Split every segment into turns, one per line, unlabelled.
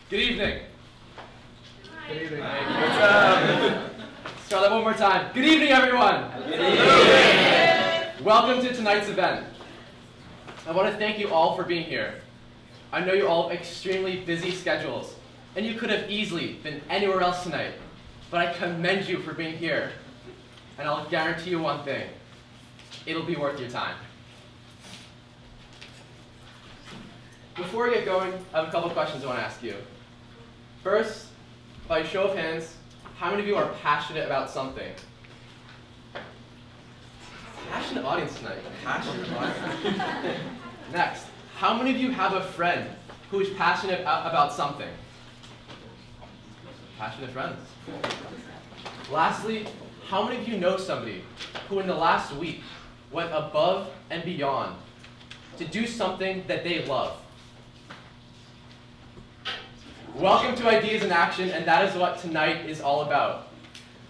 Good evening. Good evening. What's up? Let's try that one more time. Good evening, everyone. Good evening. Welcome to tonight's event. I want to thank you all for being here. I know you all have extremely busy schedules, and you could have easily been anywhere else tonight, but I commend you for being here. And I'll guarantee you one thing, it'll be worth your time. Before we get going, I have a couple questions I want to ask you. First, by show of hands, how many of you are passionate about something? Passionate audience tonight. Passionate audience. Next, how many of you have a friend who is passionate about something? Passionate friends. Lastly, how many of you know somebody who in the last week went above and beyond to do something that they love? Welcome to Ideas in Action, and that is what tonight is all about.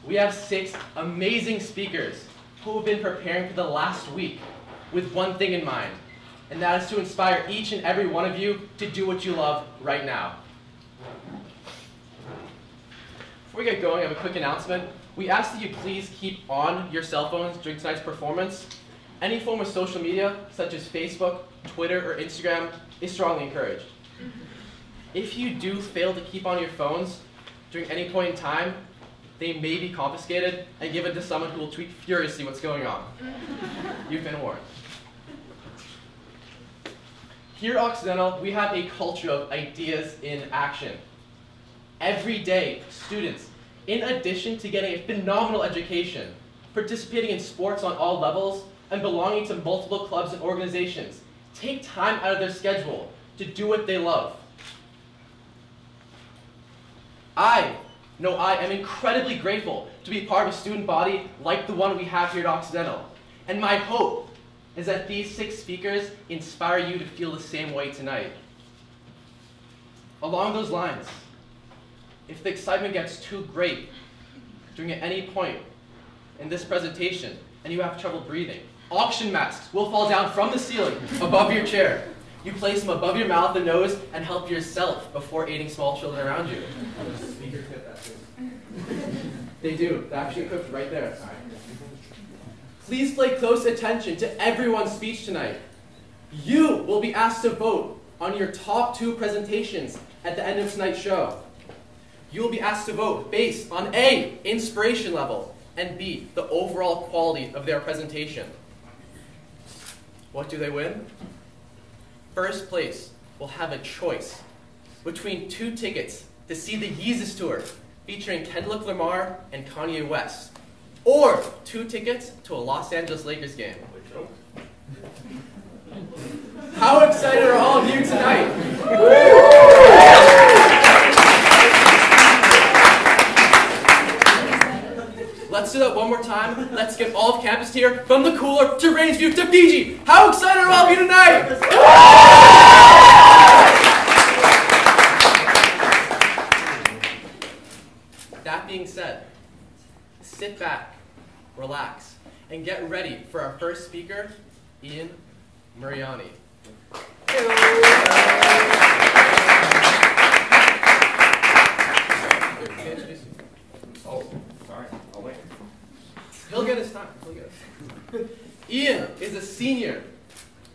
We have 6 amazing speakers who have been preparing for the last week with one thing in mind, and that is to inspire each and every one of you to do what you love right now. Before we get going, I have a quick announcement. We ask that you please keep on your cell phones during tonight's performance. Any form of social media, such as Facebook, Twitter, or Instagram, is strongly encouraged. If you do fail to keep on your phones during any point in time, they may be confiscated and given to someone who will tweet furiously what's going on. You've been warned. Here at Occidental, we have a culture of ideas in action. Every day, students, in addition to getting a phenomenal education, participating in sports on all levels, and belonging to multiple clubs and organizations, take time out of their schedule to do what they love. I am incredibly grateful to be part of a student body like the one we have here at Occidental. And my hope is that these 6 speakers inspire you to feel the same way tonight. Along those lines, if the excitement gets too great during at any point in this presentation and you have trouble breathing, oxygen masks will fall down from the ceiling above your chair. You place them above your mouth and nose and help yourself before aiding small children around you. They do. They're actually equipped right there. Please pay close attention to everyone's speech tonight. You will be asked to vote on your top 2 presentations at the end of tonight's show. You will be asked to vote based on A, inspiration level, and B, the overall quality of their presentation. What do they win? First place will have a choice between 2 tickets to see the Yeezus Tour featuring Kendrick Lamar and Kanye West, or 2 tickets to a Los Angeles Lakers game. How excited are all of you tonight? Let's do that one more time. Let's get all of campus here, from the cooler to Rangeview to Fiji. How excited are all of you tonight? That being said, sit back, relax, and get ready for our first speaker, Ian Mariani.
Oh, sorry. I'll wait.
He'll get his time. He'll get it. Ian is a senior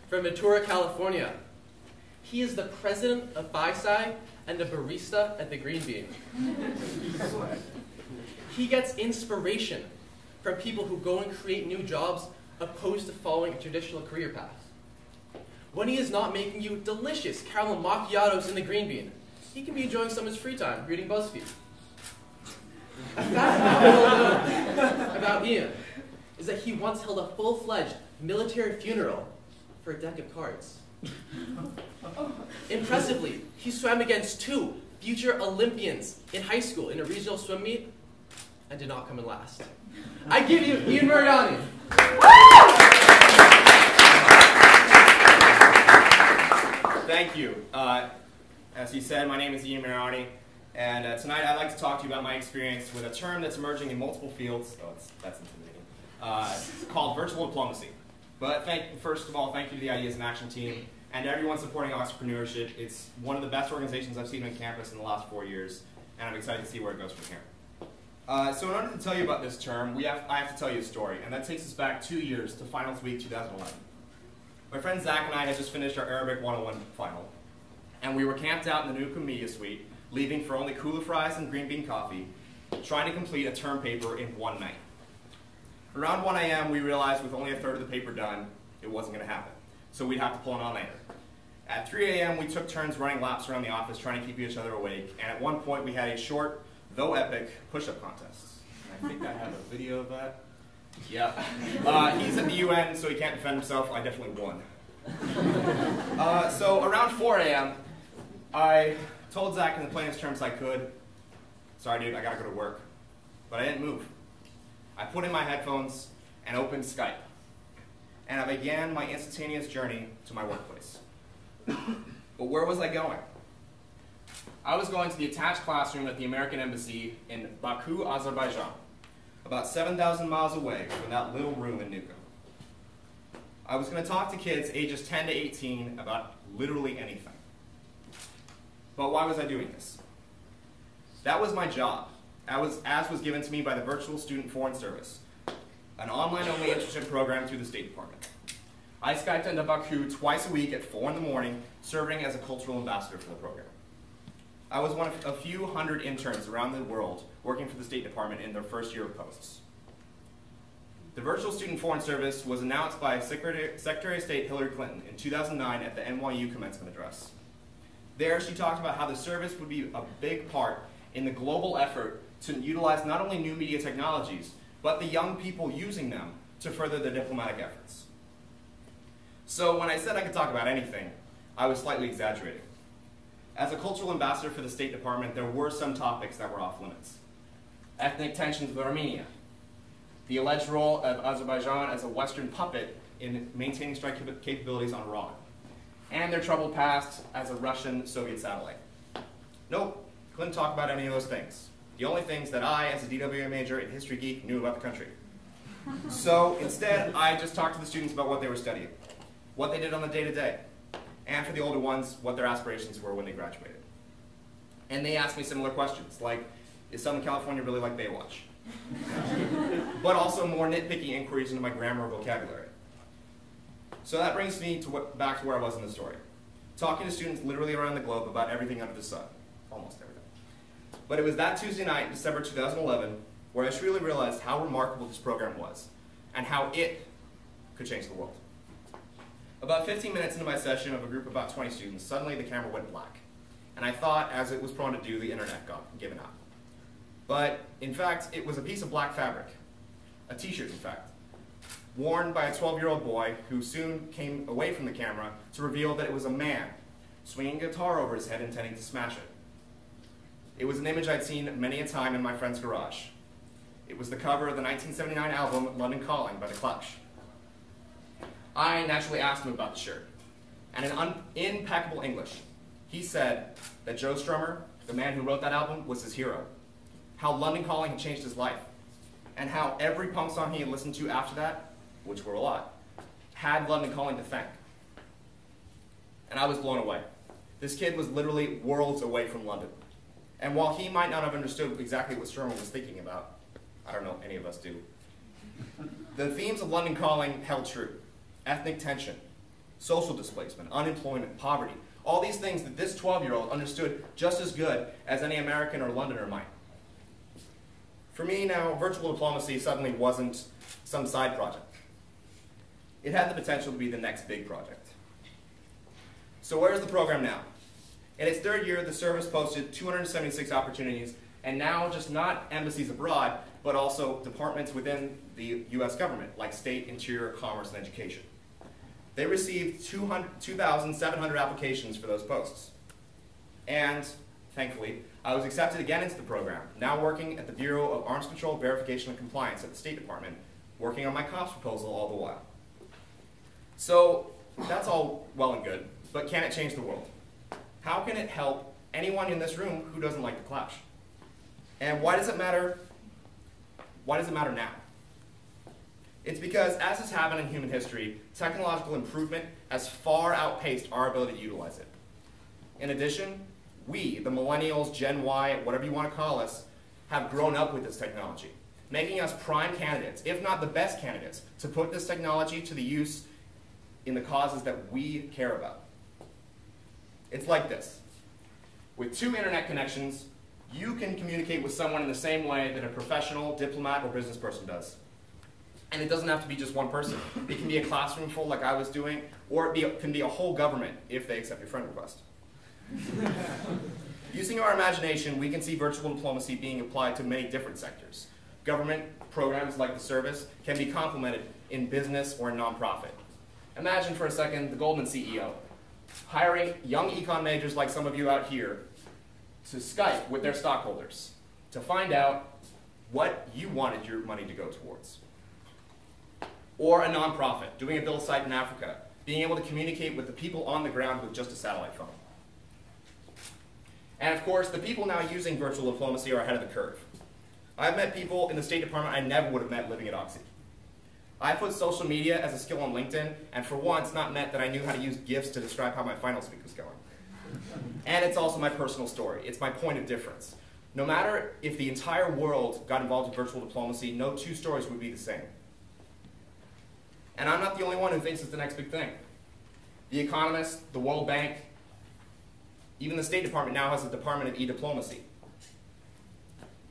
from Ventura, California. He is the president of Phi-Sci and a barista at the Green Bean. He gets inspiration from people who go and create new jobs opposed to following a traditional career path. When he is not making you delicious caramel macchiatos in the Green Bean, he can be enjoying some of his free time reading BuzzFeed. A fact about Ian is that he once held a full-fledged military funeral for a deck of cards. Impressively, he swam against 2 future Olympians in high school in a regional swim meet and did not come in last. I give you Ian Mariani.
Thank you. As you said, my name is Ian Mariani, and tonight I'd like to talk to you about my experience with a term that's emerging in multiple fields. Oh, that's intimidating. Called virtual diplomacy. But first of all, thank you to the Ideas in Action team and to everyone supporting Oxypreneurship. It's one of the best organizations I've seen on campus in the last 4 years, and I'm excited to see where it goes from here. So in order to tell you about this term, I have to tell you a story, and that takes us back 2 years to finals week 2011. My friend Zach and I had just finished our Arabic 101 final, and we were camped out in the Nuka Media Suite, leaving for only cooler fries and green bean coffee, trying to complete a term paper in one night. Around 1 a.m., we realized with only a third of the paper done, it wasn't going to happen, so we'd have to pull an all-nighter. At 3 a.m., we took turns running laps around the office trying to keep each other awake, and at one point we had a short, though epic, push-up contest. I think I have a video of that. Yeah. He's at the UN, so he can't defend himself. I definitely won. So around 4 a.m., I told Zach in the plainest terms I could, sorry dude, I gotta go to work. But I didn't move. I put in my headphones and opened Skype. And I began my instantaneous journey to my workplace. But where was I going? I was going to the attached classroom at the American Embassy in Baku, Azerbaijan, about 7,000 miles away from that little room in Nuka. I was going to talk to kids ages 10 to 18 about literally anything. But why was I doing this? That was my job, as was given to me by the Virtual Student Foreign Service, an online-only internship program through the State Department. I Skyped into Baku twice a week at 4 in the morning, serving as a cultural ambassador for the program. I was one of a few hundred interns around the world working for the State Department in their first year of posts. The Virtual Student Foreign Service was announced by Secretary of State Hillary Clinton in 2009 at the NYU commencement address. There, she talked about how the service would be a big part in the global effort to utilize not only new media technologies, but the young people using them to further their diplomatic efforts. So when I said I could talk about anything, I was slightly exaggerating. As a cultural ambassador for the State Department, there were some topics that were off limits. Ethnic tensions with Armenia, the alleged role of Azerbaijan as a Western puppet in maintaining strike capabilities on Iran, and their troubled past as a Russian-Soviet satellite. Nope, couldn't talk about any of those things. The only things that I, as a DWA major and history geek, knew about the country. So instead, I just talked to the students about what they were studying, what they did on the day-to-day, and for the older ones, what their aspirations were when they graduated. And they asked me similar questions, like, is Southern California really like Baywatch? But also more nitpicky inquiries into my grammar or vocabulary. So that brings me back to where I was in the story, talking to students literally around the globe about everything under the sun, almost everything. But it was that Tuesday night, December 2011, where I truly realized how remarkable this program was, and how it could change the world. About 15 minutes into my session of a group of about 20 students, suddenly the camera went black. And I thought, as it was prone to do, the internet got given up. But, in fact, it was a piece of black fabric. A t-shirt, in fact. Worn by a 12-year-old boy who soon came away from the camera to reveal that it was a man swinging a guitar over his head intending to smash it. It was an image I'd seen many a time in my friend's garage. It was the cover of the 1979 album London Calling by The Clash. I naturally asked him about the shirt, and in impeccable English, he said that Joe Strummer, the man who wrote that album, was his hero, how London Calling had changed his life, and how every punk song he had listened to after that, which were a lot, had London Calling to thank. And I was blown away. This kid was literally worlds away from London. And while he might not have understood exactly what Strummer was thinking about, I don't know, any of us do, the themes of London Calling held true. Ethnic tension, social displacement, unemployment, poverty, all these things that this 12-year-old understood just as good as any American or Londoner might. For me now, virtual diplomacy suddenly wasn't some side project. It had the potential to be the next big project. So where's the program now? In its third year, the service posted 276 opportunities, and now just not embassies abroad, but also departments within the US government, like State, Interior, Commerce, and Education. They received 2,700 applications for those posts. And, thankfully, I was accepted again into the program, now working at the Bureau of Arms Control, Verification, and Compliance at the State Department, working on my COPS proposal all the while. So, that's all well and good, but can it change the world? How can it help anyone in this room who doesn't like the Clash? And why does it matter? Why does it matter now? It's because, as has happened in human history, technological improvement has far outpaced our ability to utilize it. In addition, we, the millennials, Gen Y, whatever you want to call us, have grown up with this technology, making us prime candidates, if not the best candidates, to put this technology to the use in the causes that we care about. It's like this. With 2 internet connections, you can communicate with someone in the same way that a professional, diplomat, or business person does. And it doesn't have to be just one person. It can be a classroom full like I was doing, or it can be a whole government if they accept your friend request. Using our imagination, we can see virtual diplomacy being applied to many different sectors. Government programs like the service can be complemented in business or in nonprofit. Imagine for a second the Goldman CEO hiring young econ majors like some of you out here to Skype with their stockholders to find out what you wanted your money to go towards. Or a nonprofit doing a build site in Africa, being able to communicate with the people on the ground with just a satellite phone. And of course, the people now using virtual diplomacy are ahead of the curve. I've met people in the State Department I never would have met living at Oxy. I put social media as a skill on LinkedIn, and for once not meant that I knew how to use GIFs to describe how my finals week was going. And it's also my personal story. It's my point of difference. No matter if the entire world got involved in virtual diplomacy, no 2 stories would be the same. And I'm not the only one who thinks it's the next big thing. The Economist, the World Bank, even the State Department now has a Department of E-Diplomacy.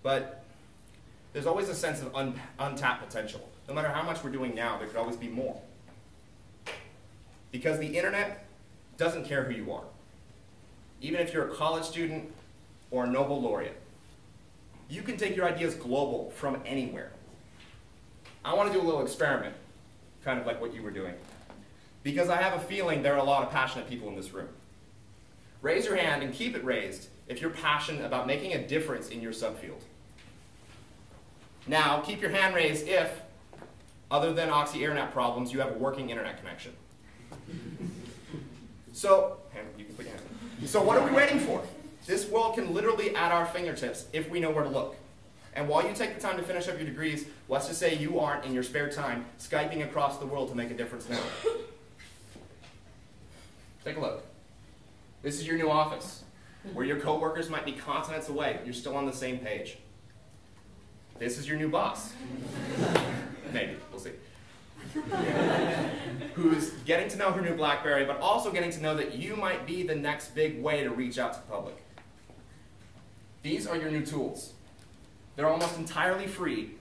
But there's always a sense of untapped potential. No matter how much we're doing now, there could always be more. Because the internet doesn't care who you are. Even if you're a college student or a Nobel laureate. You can take your ideas global from anywhere. I want to do a little experiment, kind of like what you were doing. Because I have a feeling there are a lot of passionate people in this room. Raise your hand and keep it raised if you're passionate about making a difference in your subfield. Now, keep your hand raised if, other than Oxy AirNet problems, you have a working internet connection. So, you can put your hand. So what are we waiting for? This world can literally at our fingertips if we know where to look. And while you take the time to finish up your degrees, let's just say you aren't, in your spare time, Skyping across the world to make a difference now. Take a look. This is your new office, where your coworkers might be continents away, but you're still on the same page. This is your new boss. Maybe, we'll see. Who's getting to know her new BlackBerry, but also getting to know that you might be the next big way to reach out to the public. These are your new tools. They're almost entirely free,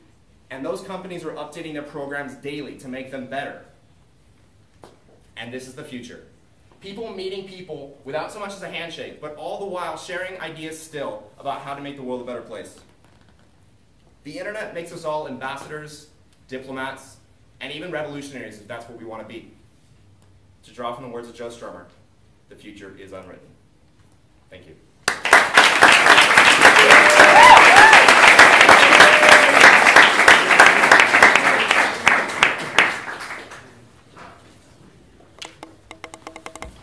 and those companies are updating their programs daily to make them better. And this is the future. People meeting people without so much as a handshake, but all the while sharing ideas still about how to make the world a better place. The internet makes us all ambassadors, diplomats, and even revolutionaries if that's what we want to be. To draw from the words of Joe Strummer, the future is unwritten. Thank you.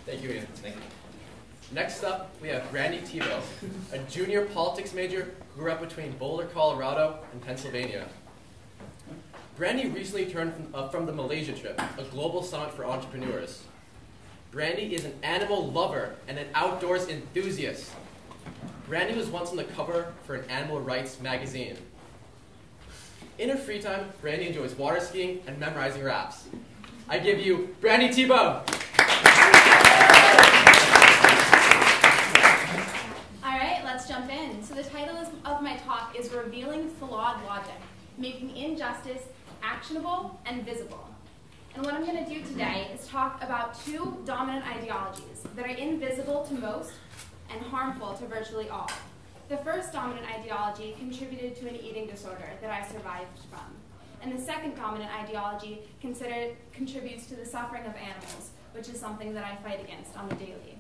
Thank you, Ian. Thank you. Next up, we have Brandy Tebow, a junior politics major who grew up between Boulder, Colorado, and Pennsylvania. Brandy recently returned from the Malaysia trip, a global summit for entrepreneurs. Brandy is an animal lover and an outdoors enthusiast. Brandy was once on the cover for an animal rights magazine. In her free time, Brandy enjoys water skiing and memorizing raps. I give you Brandy Tebow.
All right, let's jump in. So the title of my talk is Revealing Flawed Logic, Making Injustice Actionable and Visible. And what I'm going to do today is talk about 2 dominant ideologies that are invisible to most and harmful to virtually all. The first dominant ideology contributed to an eating disorder that I survived from. And the second dominant ideology contributes to the suffering of animals, which is something that I fight against on the daily.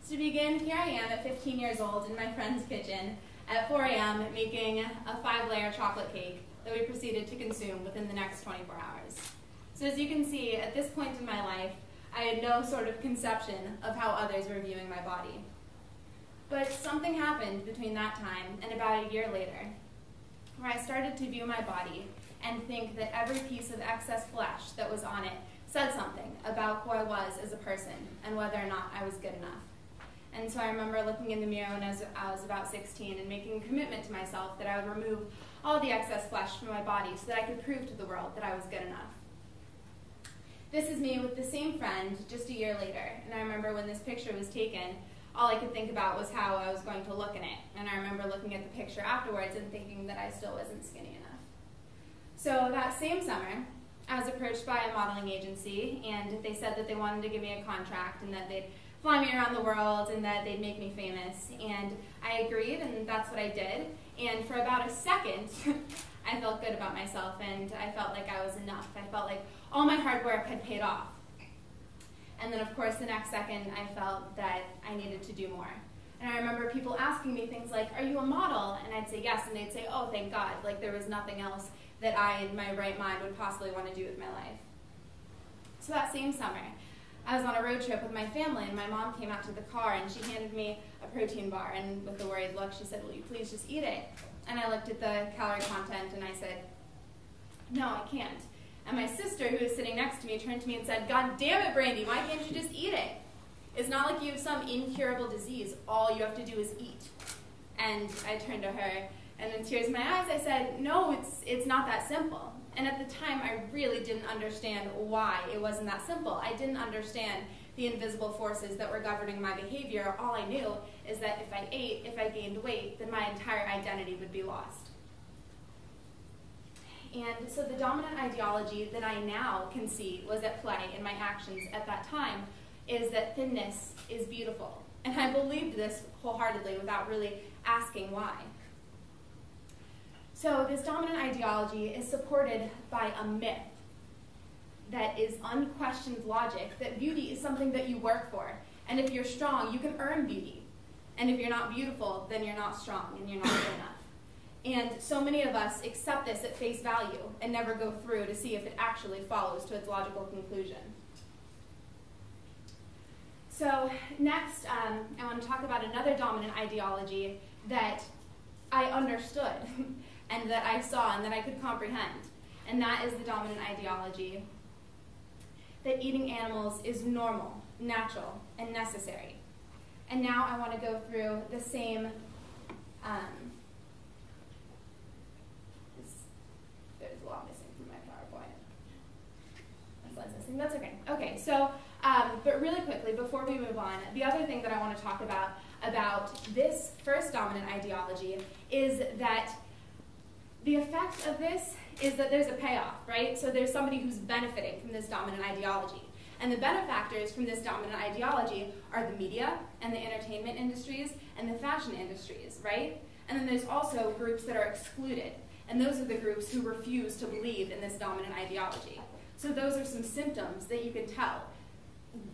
So to begin, here I am at 15 years old in my friend's kitchen at 4 a.m. making a 5-layer chocolate cake that we proceeded to consume within the next 24 hours. So as you can see, at this point in my life, I had no sort of conception of how others were viewing my body. But something happened between that time and about a year later, where I started to view my body and think that every piece of excess flesh that was on it said something about who I was as a person and whether or not I was good enough. And so I remember looking in the mirror when I was about 16 and making a commitment to myself that I would remove all the excess flesh from my body so that I could prove to the world that I was good enough. This is me with the same friend just a year later, and I remember when this picture was taken, all I could think about was how I was going to look in it. And I remember looking at the picture afterwards and thinking that I still wasn't skinny enough. So that same summer, I was approached by a modeling agency, and they said that they wanted to give me a contract and that they'd fly me around the world and that they'd make me famous. And I agreed, and that's what I did. And for about a second, I felt good about myself, and I felt like I was enough. I felt like all my hard work had paid off. And then, of course, the next second, I felt that I needed to do more. And I remember people asking me things like, "Are you a model?" And I'd say yes, and they'd say, "Oh, thank God." Like there was nothing else that I, in my right mind, would possibly want to do with my life. So that same summer, I was on a road trip with my family, and my mom came out to the car, and she handed me a protein bar, and with a worried look, she said, "Will you please just eat it?" And I looked at the calorie content, and I said, "No, I can't." And my sister, who was sitting next to me, turned to me and said, "God damn it, Brandy, why can't you just eat it? It's not like you have some incurable disease. All you have to do is eat." And I turned to her, and in tears in my eyes, I said, "No, it's not that simple." And at the time, I really didn't understand why it wasn't that simple. I didn't understand the invisible forces that were governing my behavior. All I knew is that if I ate, if I gained weight, then my entire identity would be lost. And so the dominant ideology that I now can see was at play in my actions at that time is that thinness is beautiful. And I believed this wholeheartedly without really asking why. So this dominant ideology is supported by a myth that is unquestioned logic, that beauty is something that you work for. And if you're strong, you can earn beauty. And if you're not beautiful, then you're not strong and you're not good enough. And so many of us accept this at face value and never go through to see if it actually follows to its logical conclusion. So next, I want to talk about another dominant ideology that I understood and that I saw and that I could comprehend. And that is the dominant ideology that eating animals is normal, natural, and necessary. And now I want to go through the same there's a lot missing from my PowerPoint. That's missing. That's okay. Okay, so, but really quickly, before we move on, the other thing that I want to talk about this first dominant ideology is that the effect of this is that there's a payoff, right? So there's somebody who's benefiting from this dominant ideology. And the benefactors from this dominant ideology are the media and the entertainment industries and the fashion industries, right? And then there's also groups that are excluded. And those are the groups who refuse to believe in this dominant ideology. So those are some symptoms that you can tell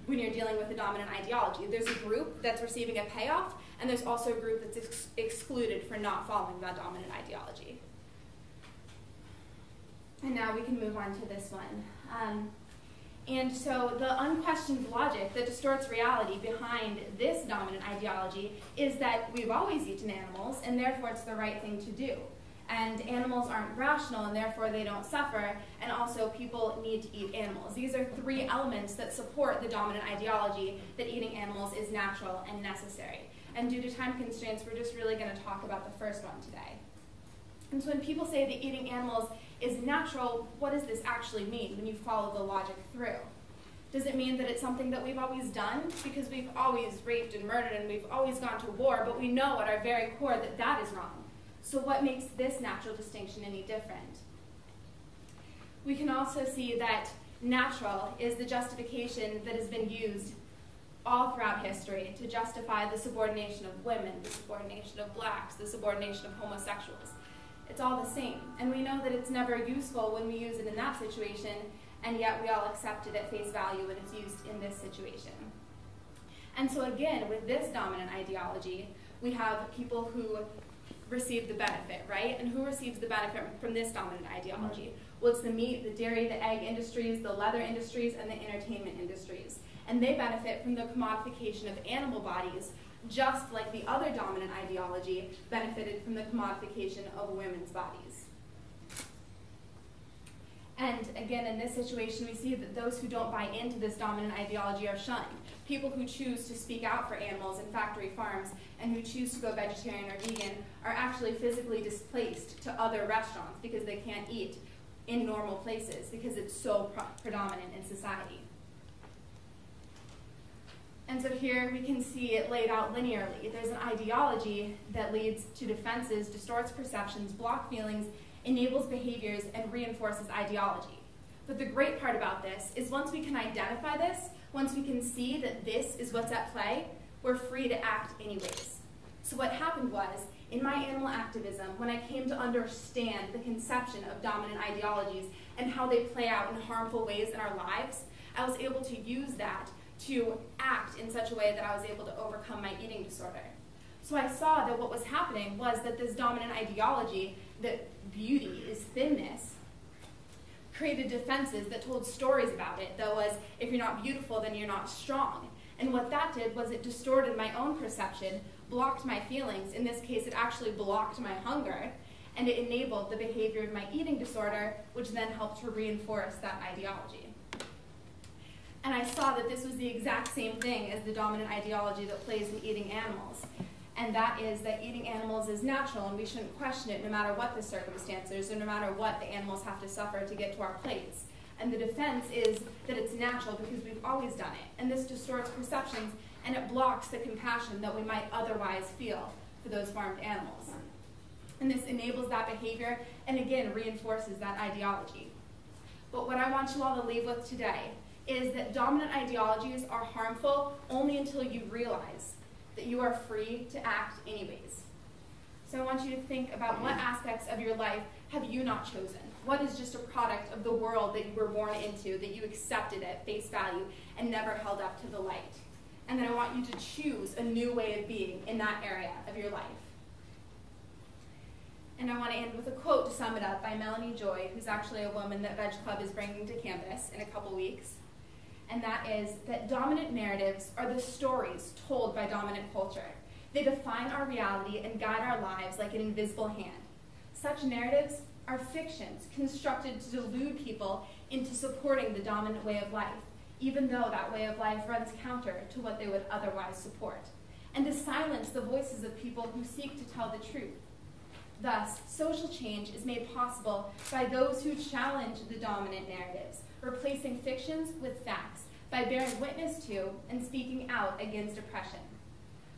when you're dealing with a dominant ideology. There's a group that's receiving a payoff, and there's also a group that's excluded for not following that dominant ideology. And now we can move on to this one. And so the unquestioned logic that distorts reality behind this dominant ideology is that we've always eaten animals, and therefore it's the right thing to do. And animals aren't rational, and therefore they don't suffer, and also people need to eat animals. These are three elements that support the dominant ideology that eating animals is natural and necessary. And due to time constraints, we're just really going to talk about the first one today. And so when people say that eating animals is natural, what does this actually mean when you follow the logic through? Does it mean that it's something that we've always done? Because we've always raped and murdered and we've always gone to war, but we know at our very core that that is wrong. So what makes this natural distinction any different? We can also see that natural is the justification that has been used all throughout history to justify the subordination of women, the subordination of blacks, the subordination of homosexuals. It's all the same. And we know that it's never useful when we use it in that situation, and yet we all accept it at face value when it's used in this situation. And so again, with this dominant ideology, we have people who receive the benefit, right? And who receives the benefit from this dominant ideology? Well, it's the meat, the dairy, the egg industries, the leather industries, and the entertainment industries. And they benefit from the commodification of animal bodies, just like the other dominant ideology benefited from the commodification of women's bodies. And again, in this situation, we see that those who don't buy into this dominant ideology are shunned. People who choose to speak out for animals in factory farms and who choose to go vegetarian or vegan are actually physically displaced to other restaurants because they can't eat in normal places because it's so predominant in society. And so here we can see it laid out linearly. There's an ideology that leads to defenses, distorts perceptions, blocks feelings, enables behaviors, and reinforces ideology. But the great part about this is once we can identify this, once we can see that this is what's at play, we're free to act anyways. So what happened was, in my animal activism, when I came to understand the conception of dominant ideologies and how they play out in harmful ways in our lives, I was able to use that to act in such a way that I was able to overcome my eating disorder. So I saw that what was happening was that this dominant ideology, that beauty is thinness, created defenses that told stories about it. That was, if you're not beautiful, then you're not strong. And what that did was it distorted my own perception, blocked my feelings. In this case, it actually blocked my hunger, and it enabled the behavior of my eating disorder, which then helped to reinforce that ideology. And I saw that this was the exact same thing as the dominant ideology that plays in eating animals. And that is that eating animals is natural and we shouldn't question it no matter what the circumstances or no matter what the animals have to suffer to get to our plates. And the defense is that it's natural because we've always done it. And this distorts perceptions and it blocks the compassion that we might otherwise feel for those farmed animals. And this enables that behavior and again reinforces that ideology. But what I want you all to leave with today is that dominant ideologies are harmful only until you realize that you are free to act anyways. So I want you to think about what aspects of your life have you not chosen? What is just a product of the world that you were born into, that you accepted at face value and never held up to the light? And then I want you to choose a new way of being in that area of your life. And I want to end with a quote to sum it up by Melanie Joy, who's actually a woman that Veg Club is bringing to campus in a couple weeks. And that is that dominant narratives are the stories told by dominant culture. They define our reality and guide our lives like an invisible hand. Such narratives are fictions constructed to delude people into supporting the dominant way of life, even though that way of life runs counter to what they would otherwise support, and to silence the voices of people who seek to tell the truth. Thus, social change is made possible by those who challenge the dominant narratives, replacing fictions with facts by bearing witness to and speaking out against oppression.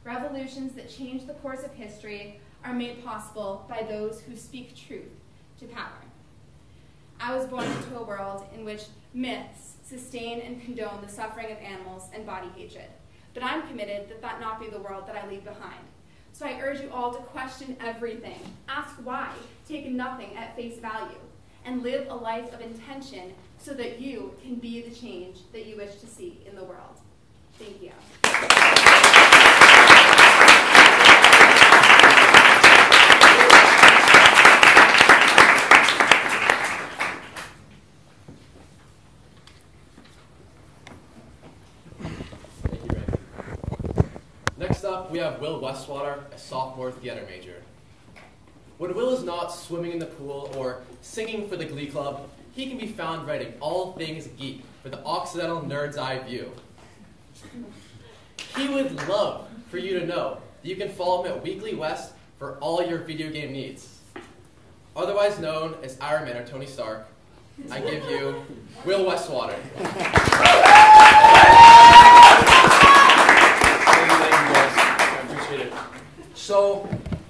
Revolutions that change the course of history are made possible by those who speak truth to power. I was born into a world in which myths sustain and condone the suffering of animals and body hatred, but I'm committed that that not be the world that I leave behind. So I urge you all to question everything, ask why, take nothing at face value, and live a life of intention so that you can be the change that you wish to see in the world. Thank you.
Next up, we have Will Westwater, a sophomore theater major. When Will is not swimming in the pool or singing for the Glee Club, he can be found writing all things geek for the Occidental Nerd's Eye View. He would love for you to know that you can follow him at Weekly West for all your video game needs. Otherwise known as Iron Man or Tony Stark, I give you Will Westwater.
I appreciate it. So,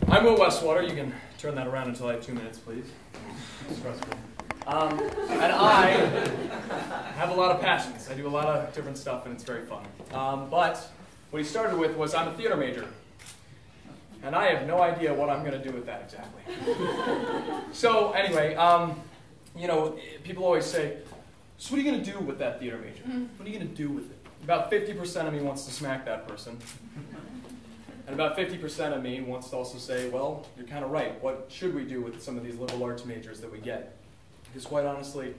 I'm Will Westwater. You can turn that around until I have 2 minutes, please. It's stressful. And I have a lot of passions. I do a lot of different stuff, and it's very fun. But what he started with was I'm a theater major. And I have no idea what I'm going to do with that exactly. So anyway, you know, people always say, so what are you going to do with that theater major? What are you going to do with it? About 50% of me wants to smack that person. And about 50% of me wants to also say, well, you're kind of right. What should we do with some of these liberal arts majors that we get? Because quite honestly,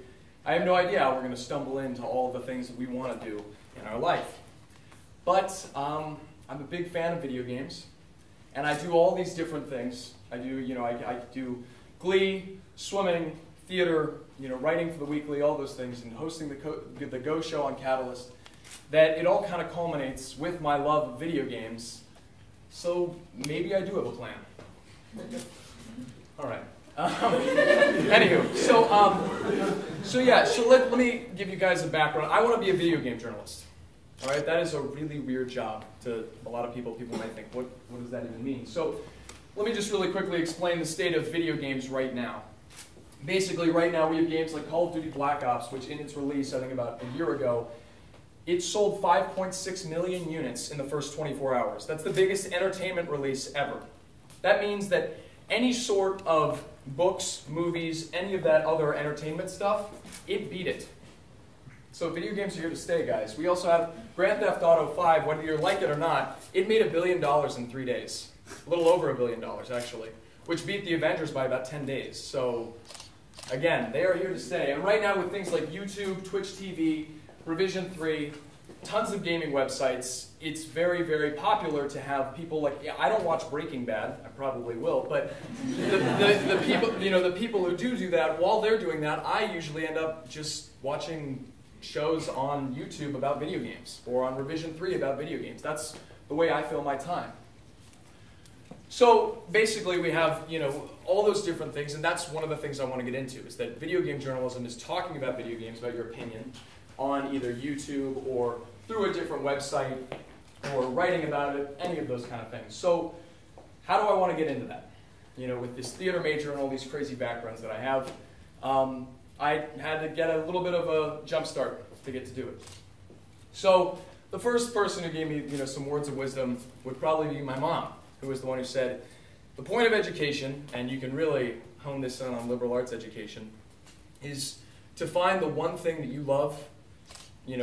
I have no idea how we're going to stumble into all the things that we want to do in our life. But I'm a big fan of video games, and I do all these different things. I do, you know, I do Glee, swimming, theater, writing for the weekly, all those things, and hosting the Go show on Catalyst, that it all kind of culminates with my love of video games. So maybe I do have a plan. All right. Anywho, so let me give you guys a background. I want to be a video game journalist. All right, that is a really weird job to a lot of people. People might think, what does that even mean? So let me just really quickly explain the state of video games right now. Basically, right now we have games like Call of Duty Black Ops, which in its release, I think about a year ago, it sold 5.6 million units in the first 24 hours. That's the biggest entertainment release ever. That means that any sort of books, movies, any of that other entertainment stuff, it beat it. So video games are here to stay, guys. We also have Grand Theft Auto 5, whether you like it or not, it made $1 billion in 3 days. A little over $1 billion, actually, which beat the Avengers by about 10 days. So, again, they are here to stay. And right now with things like YouTube, Twitch TV, Revision 3, tons of gaming websites, it's very, very popular to have people like, I don't watch Breaking Bad, I probably will, but the people, the people who do that, while they're doing that, I usually end up just watching shows on YouTube about video games, or on Revision 3 about video games. That's the way I fill my time. So basically we have, all those different things, and that's one of the things I want to get into, is that video game journalism is talking about video games, about your opinion, on either YouTube or through a different website, or writing about it, any of those kind of things. So how do I want to get into that? With this theater major and all these crazy backgrounds that I have, I had to get a little bit of a jump start to get to do it. So the first person who gave me some words of wisdom would probably be my mom, who was the one who said, the point of education, and you can really hone this in on liberal arts education, is to find the one thing that you love,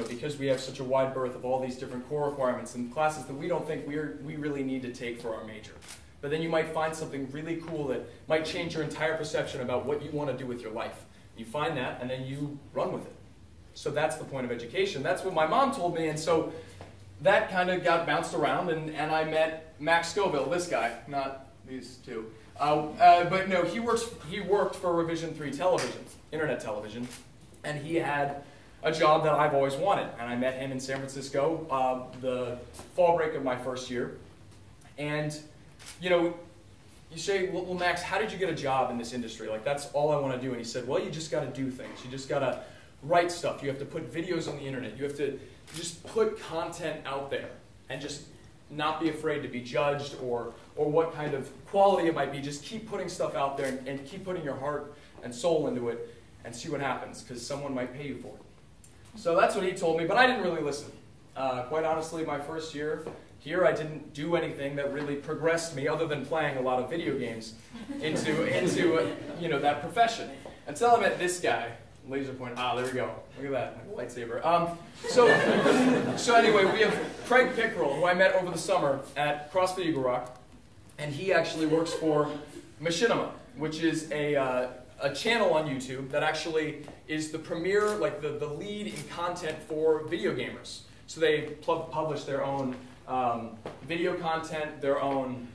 because we have such a wide berth of all these different core requirements and classes that we don't think we really need to take for our major. But then you might find something really cool that might change your entire perception about what you want to do with your life. You find that, and then you run with it. So that's the point of education. That's what my mom told me, and so that kind of got bounced around, and I met Max Scoville, this guy, not these two. But no, he worked for Revision 3 television, internet television, and he had a job that I've always wanted. And I met him in San Francisco the fall break of my first year. And, you say, well, Max, how did you get a job in this industry? Like, that's all I want to do. And he said, well, you just got to do things. You just got to write stuff. You have to put videos on the internet. You have to just put content out there and just not be afraid to be judged or what kind of quality it might be. Just keep putting stuff out there and keep putting your heart and soul into it and see what happens, because someone might pay you for it. So that's what he told me, but I didn't really listen. Quite honestly, my first year here, I didn't do anything that really progressed me, other than playing a lot of video games, into that profession. Until I met this guy, laser point. Ah, there we go. Look at that, like a lightsaber. So anyway, we have Craig Pickrell, who I met over the summer at CrossFit Eagle Rock, and he actually works for Machinima, which is a channel on YouTube that actually is the premier, like the lead in content for video gamers. So they publish their own video content, their own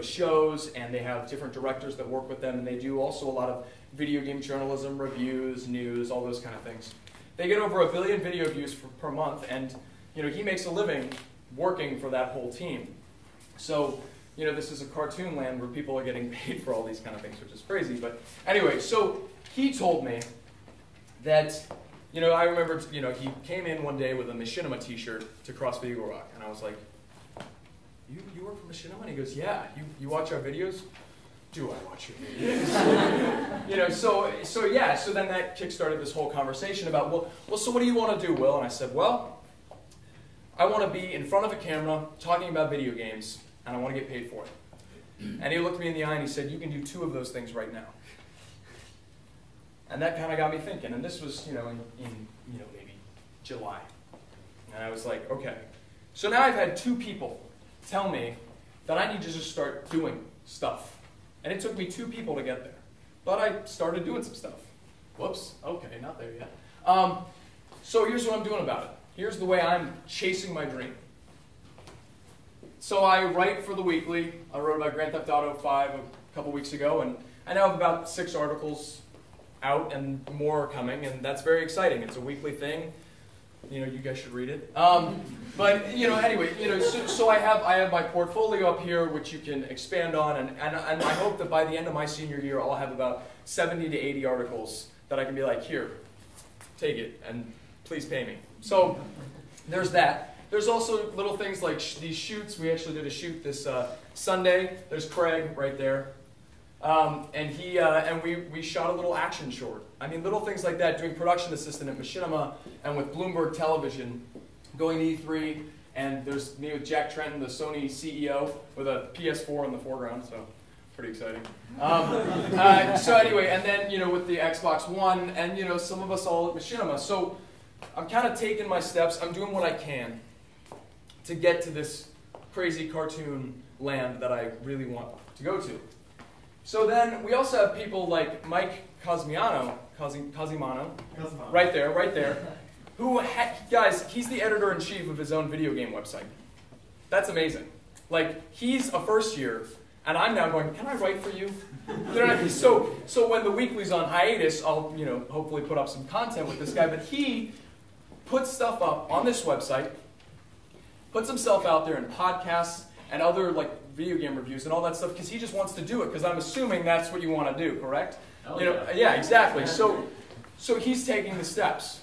shows, and they have different directors that work with them, and they do also a lot of video game journalism, reviews, news, all those kind of things. They get over 1 billion video views per month, and he makes a living working for that whole team. So this is a cartoon land where people are getting paid for all these kind of things, which is crazy. But anyway, so he told me that, I remember, he came in one day with a Machinima t-shirt to CrossFit Eagle Rock, and I was like, you work for Machinima? And he goes, yeah, you watch our videos? Do I watch your videos? So then that kick-started this whole conversation about, well, so what do you want to do, Will? And I said, well, I want to be in front of a camera talking about video games, and I want to get paid for it. And he looked me in the eye and he said, you can do 2 of those things right now. And that kind of got me thinking. And this was, in maybe July. And I was like, okay. So now I've had 2 people tell me that I need to just start doing stuff. And it took me 2 people to get there. But I started doing some stuff. Whoops, okay, not there yet. So here's what I'm doing about it. Here's the way I'm chasing my dream. So I write for the weekly. I wrote about Grand Theft Auto 5 a couple weeks ago, and I now have about 6 articles out and more are coming, and that's very exciting. It's a weekly thing. You guys should read it. But anyway, so I have my portfolio up here, which you can expand on, and I hope that by the end of my senior year, I'll have about 70 to 80 articles that I can be like, here, take it, and please pay me. So there's that. There's also little things like these shoots. We actually did a shoot this Sunday. There's Craig right there. And we shot a little action short. I mean, little things like that, doing production assistant at Machinima and with Bloomberg Television, going to E3, and there's me with Jack Trenton, the Sony CEO, with a PS4 in the foreground, so pretty exciting. So anyway, and then, with the Xbox One, and, some of us all at Machinima. So I'm kind of taking my steps. I'm doing what I can to get to this crazy cartoon land that I really want to go to. So then we also have people like Mike Cosimano, right there, who, guys, he's the editor-in-chief of his own video game website. That's amazing. Like, he's a first year, and I'm now going, can I write for you? So when the weekly's on hiatus, I'll, hopefully put up some content with this guy, but he puts stuff up on this website, puts himself out there in podcasts and other, like, video game reviews and all that stuff, because he just wants to do it, because I'm assuming that's what you want to do, correct?
Oh,
yeah, exactly. So he's taking the steps.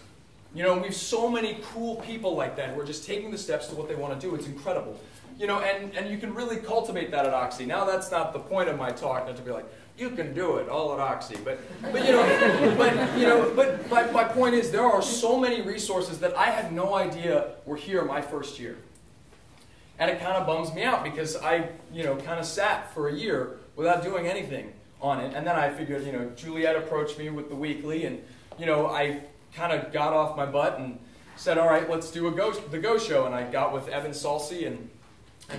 We have so many cool people like that who are just taking the steps to what they want to do. It's incredible. And you can really cultivate that at Oxy. Now that's not the point of my talk, not to be like, you can do it all at Oxy. But my point is, there are so many resources that I had no idea were here my first year. And it kind of bums me out, because I, kind of sat for a year without doing anything on it. And then I figured, Juliet approached me with the weekly, and, I kind of got off my butt and said, all right, let's do the Go Show. And I got with Evan Salsi and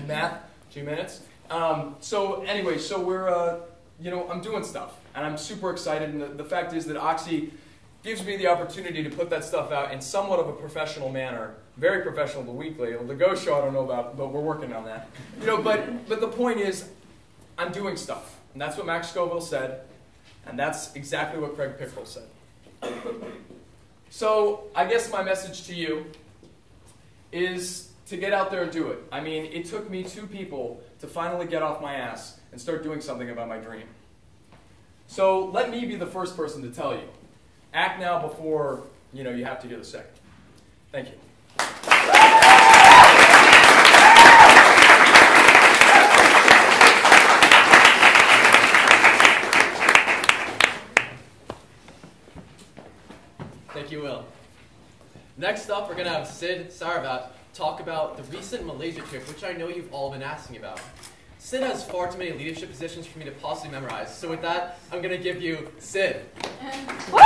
Matt, 2 minutes. So anyway, so we're, I'm doing stuff. And I'm super excited. And the fact is that Oxy gives me the opportunity to put that stuff out in somewhat of a professional manner. Very professional, the weekly. The Go Show, I don't know about, but we're working on that. But the point is, I'm doing stuff. And that's what Max Scoville said. And that's exactly what Craig Pickrell said. So I guess my message to you is to get out there and do it. I mean, it took me 2 people to finally get off my ass and start doing something about my dream. So let me be the first person to tell you. Act now before, you have to hear the second. Thank you.
Thank you, Will. Next up, we're going to have Sid Saravat talk about the recent Malaysia trip, which I know you've all been asking about. Sid has far too many leadership positions for me to possibly memorize. So with that, I'm going to give you Sid.
All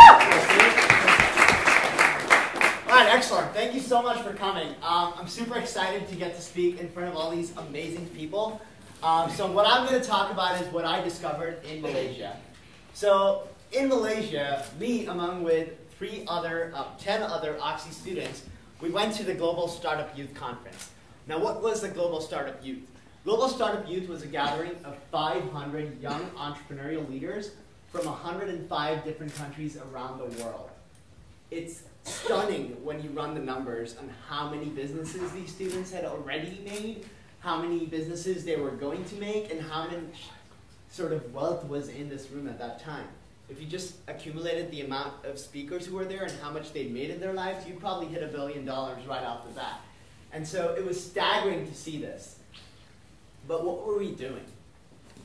right, excellent. Thank you so much for coming. I'm super excited to get to speak in front of all these amazing people. So what I'm going to talk about is what I discovered in Malaysia. So in Malaysia, me, along with 10 other Oxy students, we went to the Global Startup Youth Conference. Now, what was the Global Startup Youth? Global Startup Youth was a gathering of 500 young entrepreneurial leaders from 105 different countries around the world. It's stunning when you run the numbers on how many businesses these students had already made, how many businesses they were going to make, and how much sort of wealth was in this room at that time. If you just accumulated the amount of speakers who were there and how much they'd made in their lives, you'd probably hit $1 billion right off the bat. And so it was staggering to see this. But what were we doing?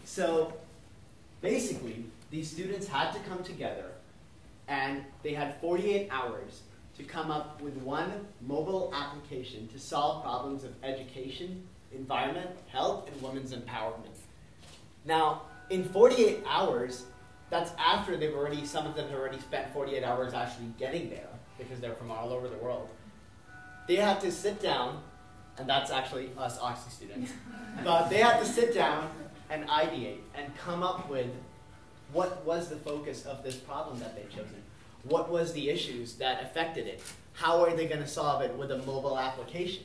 So basically, these students had to come together, and they had 48 hours to come up with one mobile application to solve problems of education, environment, health, and women's empowerment. Now, in 48 hours, that's after some of them have already spent 48 hours actually getting there, because they're from all over the world. They had to sit down, and that's actually us Oxy students, but they had to sit down and ideate and come up with what was the focus of this problem that they've chosen. What was the issues that affected it? How are they going to solve it with a mobile application?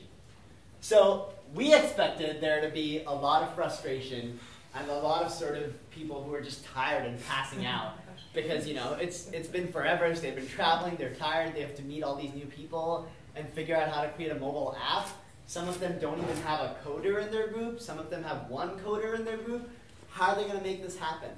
So we expected there to be a lot of frustration and a lot of sort of people who are just tired and passing out because, you know, it's been forever. So they've been traveling, they're tired, they have to meet all these new people and figure out how to create a mobile app. Some of them don't even have a coder in their group. Some of them have one coder in their group. How are they going to make this happen?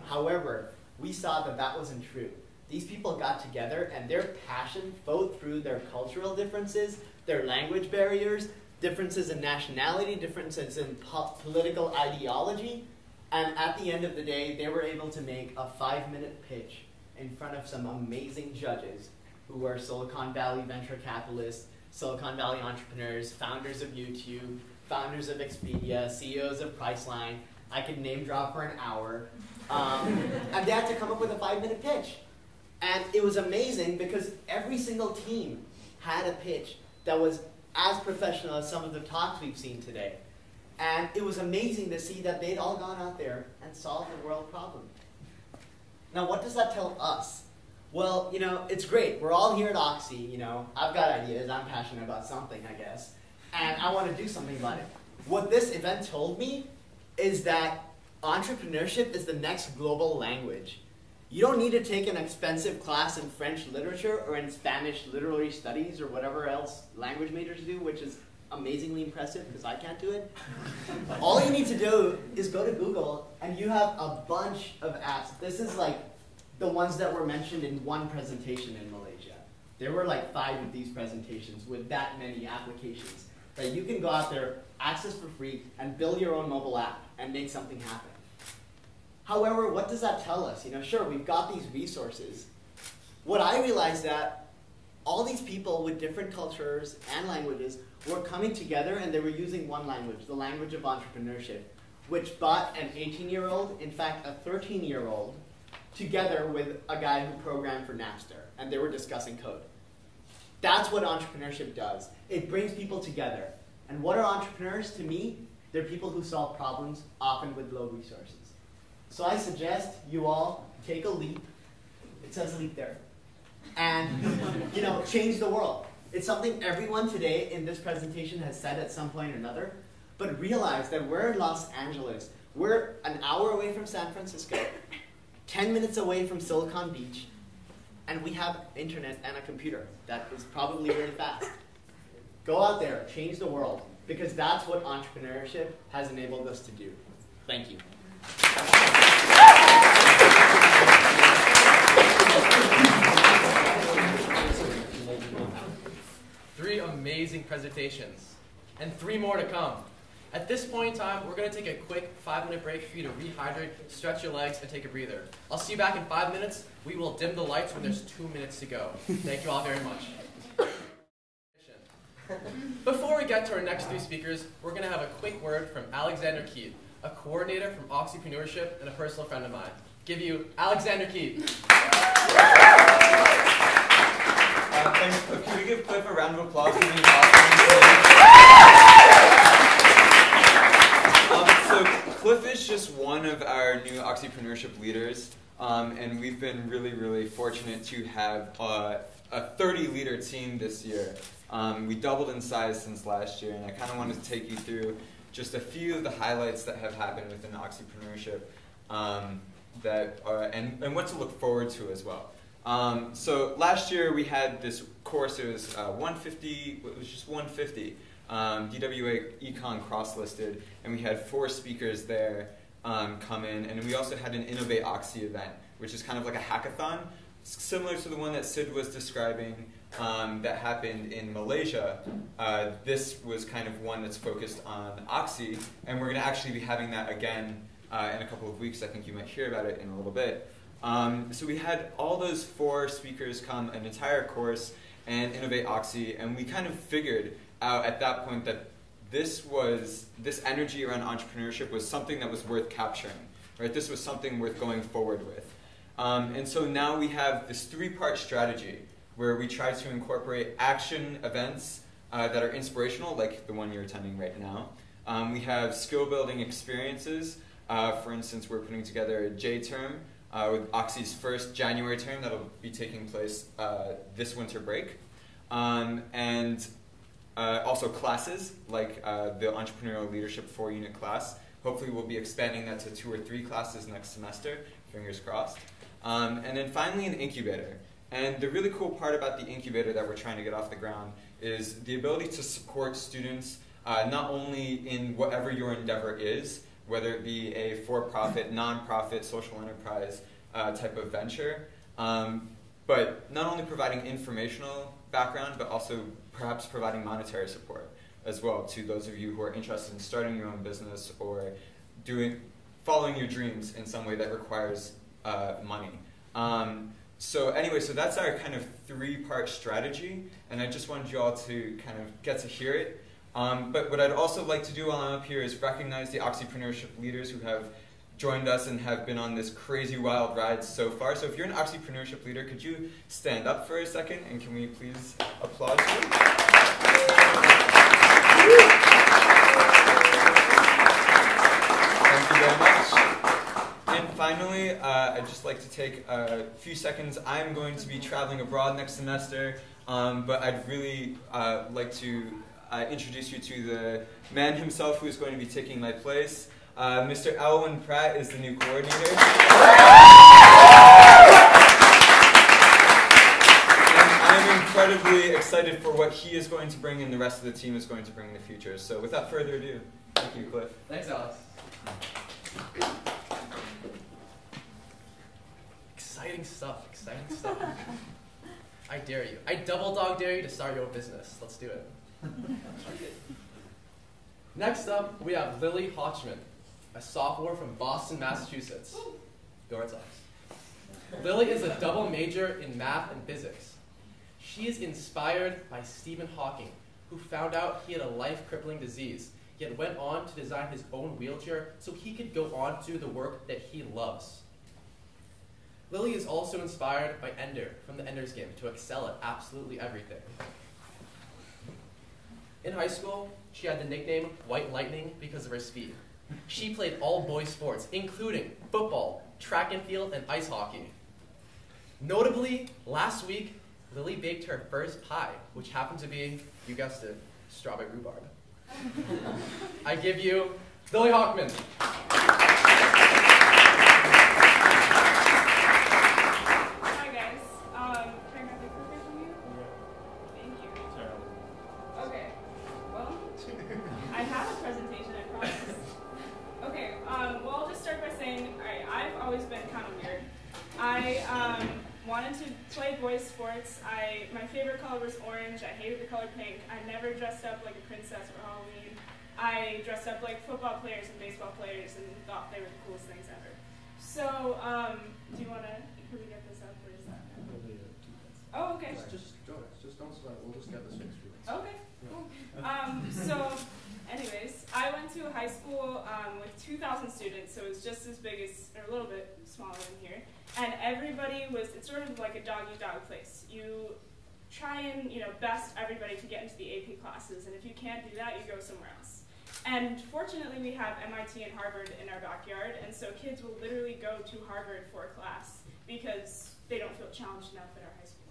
However, we saw that that wasn't true. These people got together and their passion flowed through their cultural differences, their language barriers, differences in nationality, differences in political ideology, and at the end of the day, they were able to make a 5-minute pitch in front of some amazing judges who were Silicon Valley venture capitalists, Silicon Valley entrepreneurs, founders of YouTube, founders of Expedia, CEOs of Priceline. I could name drop for an hour. And they had to come up with a 5-minute pitch. And it was amazing because every single team had a pitch that was as professional as some of the talks we've seen today. And it was amazing to see that they'd all gone out there and solved the world problem. Now, what does that tell us? Well, you know, it's great. We're all here at Oxy, you know. I've got ideas. I'm passionate about something, I guess. And I want to do something about it. What this event told me is that entrepreneurship is the next global language. You don't need to take an expensive class in French literature or in Spanish literary studies or whatever else language majors do, which is amazingly impressive because I can't do it. All you need to do is go to Google and you have a bunch of apps. This is like the ones that were mentioned in one presentation in Malaysia. There were like 5 of these presentations with that many applications that you can go out there, access for free, and build your own mobile app and make something happen. However, what does that tell us? You know, sure, we've got these resources. What I realized that all these people with different cultures and languages were coming together and they were using one language, the language of entrepreneurship, which brought an 18-year-old, in fact, a 13-year-old, together with a guy who programmed for Napster, and they were discussing code. That's what entrepreneurship does. It brings people together. And what are entrepreneurs to me? They're people who solve problems, often with low resources. So I suggest you all take a leap. It says leap there. And, you know, change the world. It's something everyone today in this presentation has said at some point or another, but realize that we're in Los Angeles. We're an hour away from San Francisco, 10 minutes away from Silicon Beach, and we have internet and a computer that is probably very fast. Go out there, change the world, because that's what entrepreneurship has enabled us to do. Thank you.
Three amazing presentations, and 3 more to come. At this point in time, we're going to take a quick 5-minute break for you to rehydrate, stretch your legs, and take a breather. I'll see you back in 5 minutes. We will dim the lights when there's 2 minutes to go. Thank you all very much. Before we get to our next 3 speakers, we're going to have a quick word from Alexander Keith, a coordinator from Oxypreneurship and a personal friend of mine. Give you Alexander Keith.
Thanks, Cliff. Can we give Cliff a round of applause for being awesome? So Cliff is just one of our new Oxypreneurship leaders, and we've been really fortunate to have a 30-leader team this year. We doubled in size since last year, and I kind of wanted to take you through just a few of the highlights that have happened within Oxypreneurship and what to look forward to as well. So last year we had this course. It was 150. It was just 150. DWA Econ cross-listed, and we had 4 speakers there come in, and we also had an Innovate Oxy event, which is kind of like a hackathon, similar to the one that Sid was describing that happened in Malaysia. This was kind of one that's focused on Oxy, and we're going to actually be having that again in a couple of weeks. I think you might hear about it in a little bit. So we had all those 4 speakers come, an entire course, and Innovate Oxy, and we kind of figured out at that point that this energy around entrepreneurship was something that was worth capturing, right? This was something worth going forward with. And so now we have this 3-part strategy where we try to incorporate action events that are inspirational, like the one you're attending right now. We have skill-building experiences. For instance, we're putting together a J-term with Oxy's first January term that'll be taking place this winter break. And also classes, like the Entrepreneurial Leadership 4-unit class, hopefully we'll be expanding that to 2 or 3 classes next semester, fingers crossed. And then finally an incubator. And the really cool part about the incubator that we're trying to get off the ground is the ability to support students not only in whatever your endeavor is, whether it be a for-profit, non-profit, social enterprise type of venture, but not only providing informational background, but also perhaps providing monetary support as well to those of you who are interested in starting your own business or following your dreams in some way that requires money. So anyway, so that's our kind of 3-part strategy, and I just wanted you all to kind of get to hear it. But what I'd also like to do while I'm up here is recognize the Oxypreneurship leaders who have joined us and have been on this crazy wild ride so far. So if you're an Oxypreneurship leader, could you stand up for a second, and can we please applaud you? Thank you very much. And finally, I'd just like to take a few seconds. I'm going to be traveling abroad next semester, but I'd really like to introduce you to the man himself who is going to be taking my place. Mr. Elwin Pratt is the new coordinator. And I'm incredibly excited for what he is going to bring and the rest of the team is going to bring in the future. So without further ado, thank you, Cliff.
Thanks, Alex. Exciting stuff, exciting stuff. I dare you. I double dog dare you to start your own business. Let's do it. Next up, we have Lily Hotchman, a sophomore from Boston, Massachusetts. Go Red Sox. Lily is a double major in math and physics. She is inspired by Stephen Hawking, who found out he had a life-crippling disease, yet went on to design his own wheelchair so he could go on to do the work that he loves. Lily is also inspired by Ender from the Ender's Game to excel at absolutely everything. In high school, she had the nickname White Lightning because of her speed. She played all boys sports, including football, track and field, and ice hockey. Notably, last week, Lily baked her first pie, which happened to be, you guessed it, strawberry rhubarb. I give you Lily Hawkman.
Hi guys. Can I grab the cookie from you? Thank you. Okay. Well, I have a presentation, I promise. Okay. Well, I'll just start by saying I've always been kind of weird. I wanted to play boys sports. My favorite color was orange. I hated the color pink. I never dressed up like a princess for Halloween. I dressed up like football players and baseball players and thought they were the coolest things ever. So, do you want to, can we get this up, or is that? Oh, okay.
Just don't sweat. We'll just get this fixed for you.
Okay, cool. So, anyways, I went to a high school with 2,000 students, so it was just as big as, or a little bit smaller than here. And everybody was, it's sort of like a dog-eat-dog place. You try and, best everybody to get into the AP classes, and if you can't do that, you go somewhere else. And fortunately, we have MIT and Harvard in our backyard, and so kids will literally go to Harvard for a class because they don't feel challenged enough at our high school.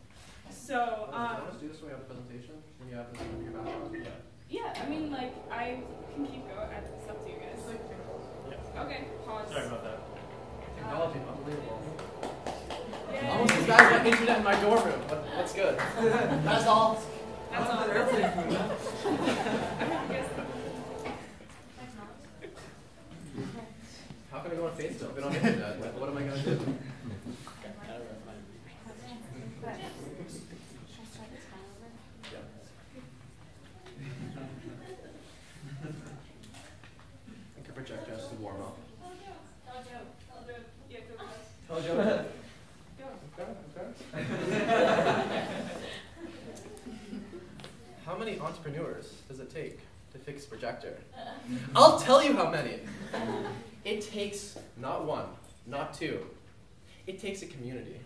So,
do you want us to do this when we have a presentation? When you have this in your background?
Yeah, I mean, like, I can keep going. It's up to you guys.
Yeah.
Okay, pause.
Sorry about that.
Technology, unbelievable.
Yay.
Almost as bad as my internet in my dorm room, but that's good.
That's all.
That's all.
How can I go on Facebook? Been on internet. What am I going to do? I can project just to warm up.
Yeah, go guys.
Tell Joe.
Go.
Okay. How many entrepreneurs does it take to fix a projector? I'll tell you how many. It takes not one, not two. It takes a community.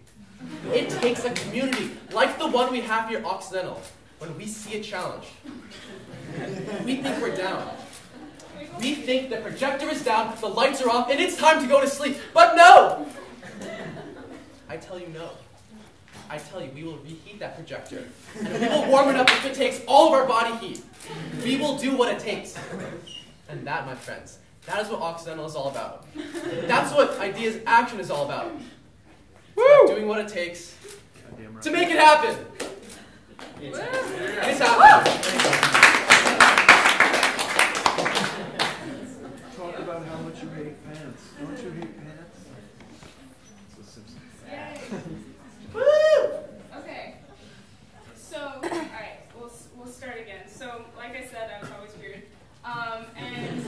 It takes a community like the one we have here at Occidental. When we see a challenge, we think we're down. We think the projector is down, the lights are off, and it's time to go to sleep. But no! I tell you no. I tell you, we will reheat that projector. And we will warm it up if it takes all of our body heat. We will do what it takes. And that, my friends, That is what Occidental is all about. That's what Ideas Action is all about. It's about doing what it takes to make it happen. It's happening.
Talk about how much you hate pants. Don't you hate pants? It's a Simpsons.
Woo! Okay. So, alright, we'll start again. So, like I said, I was always weird. And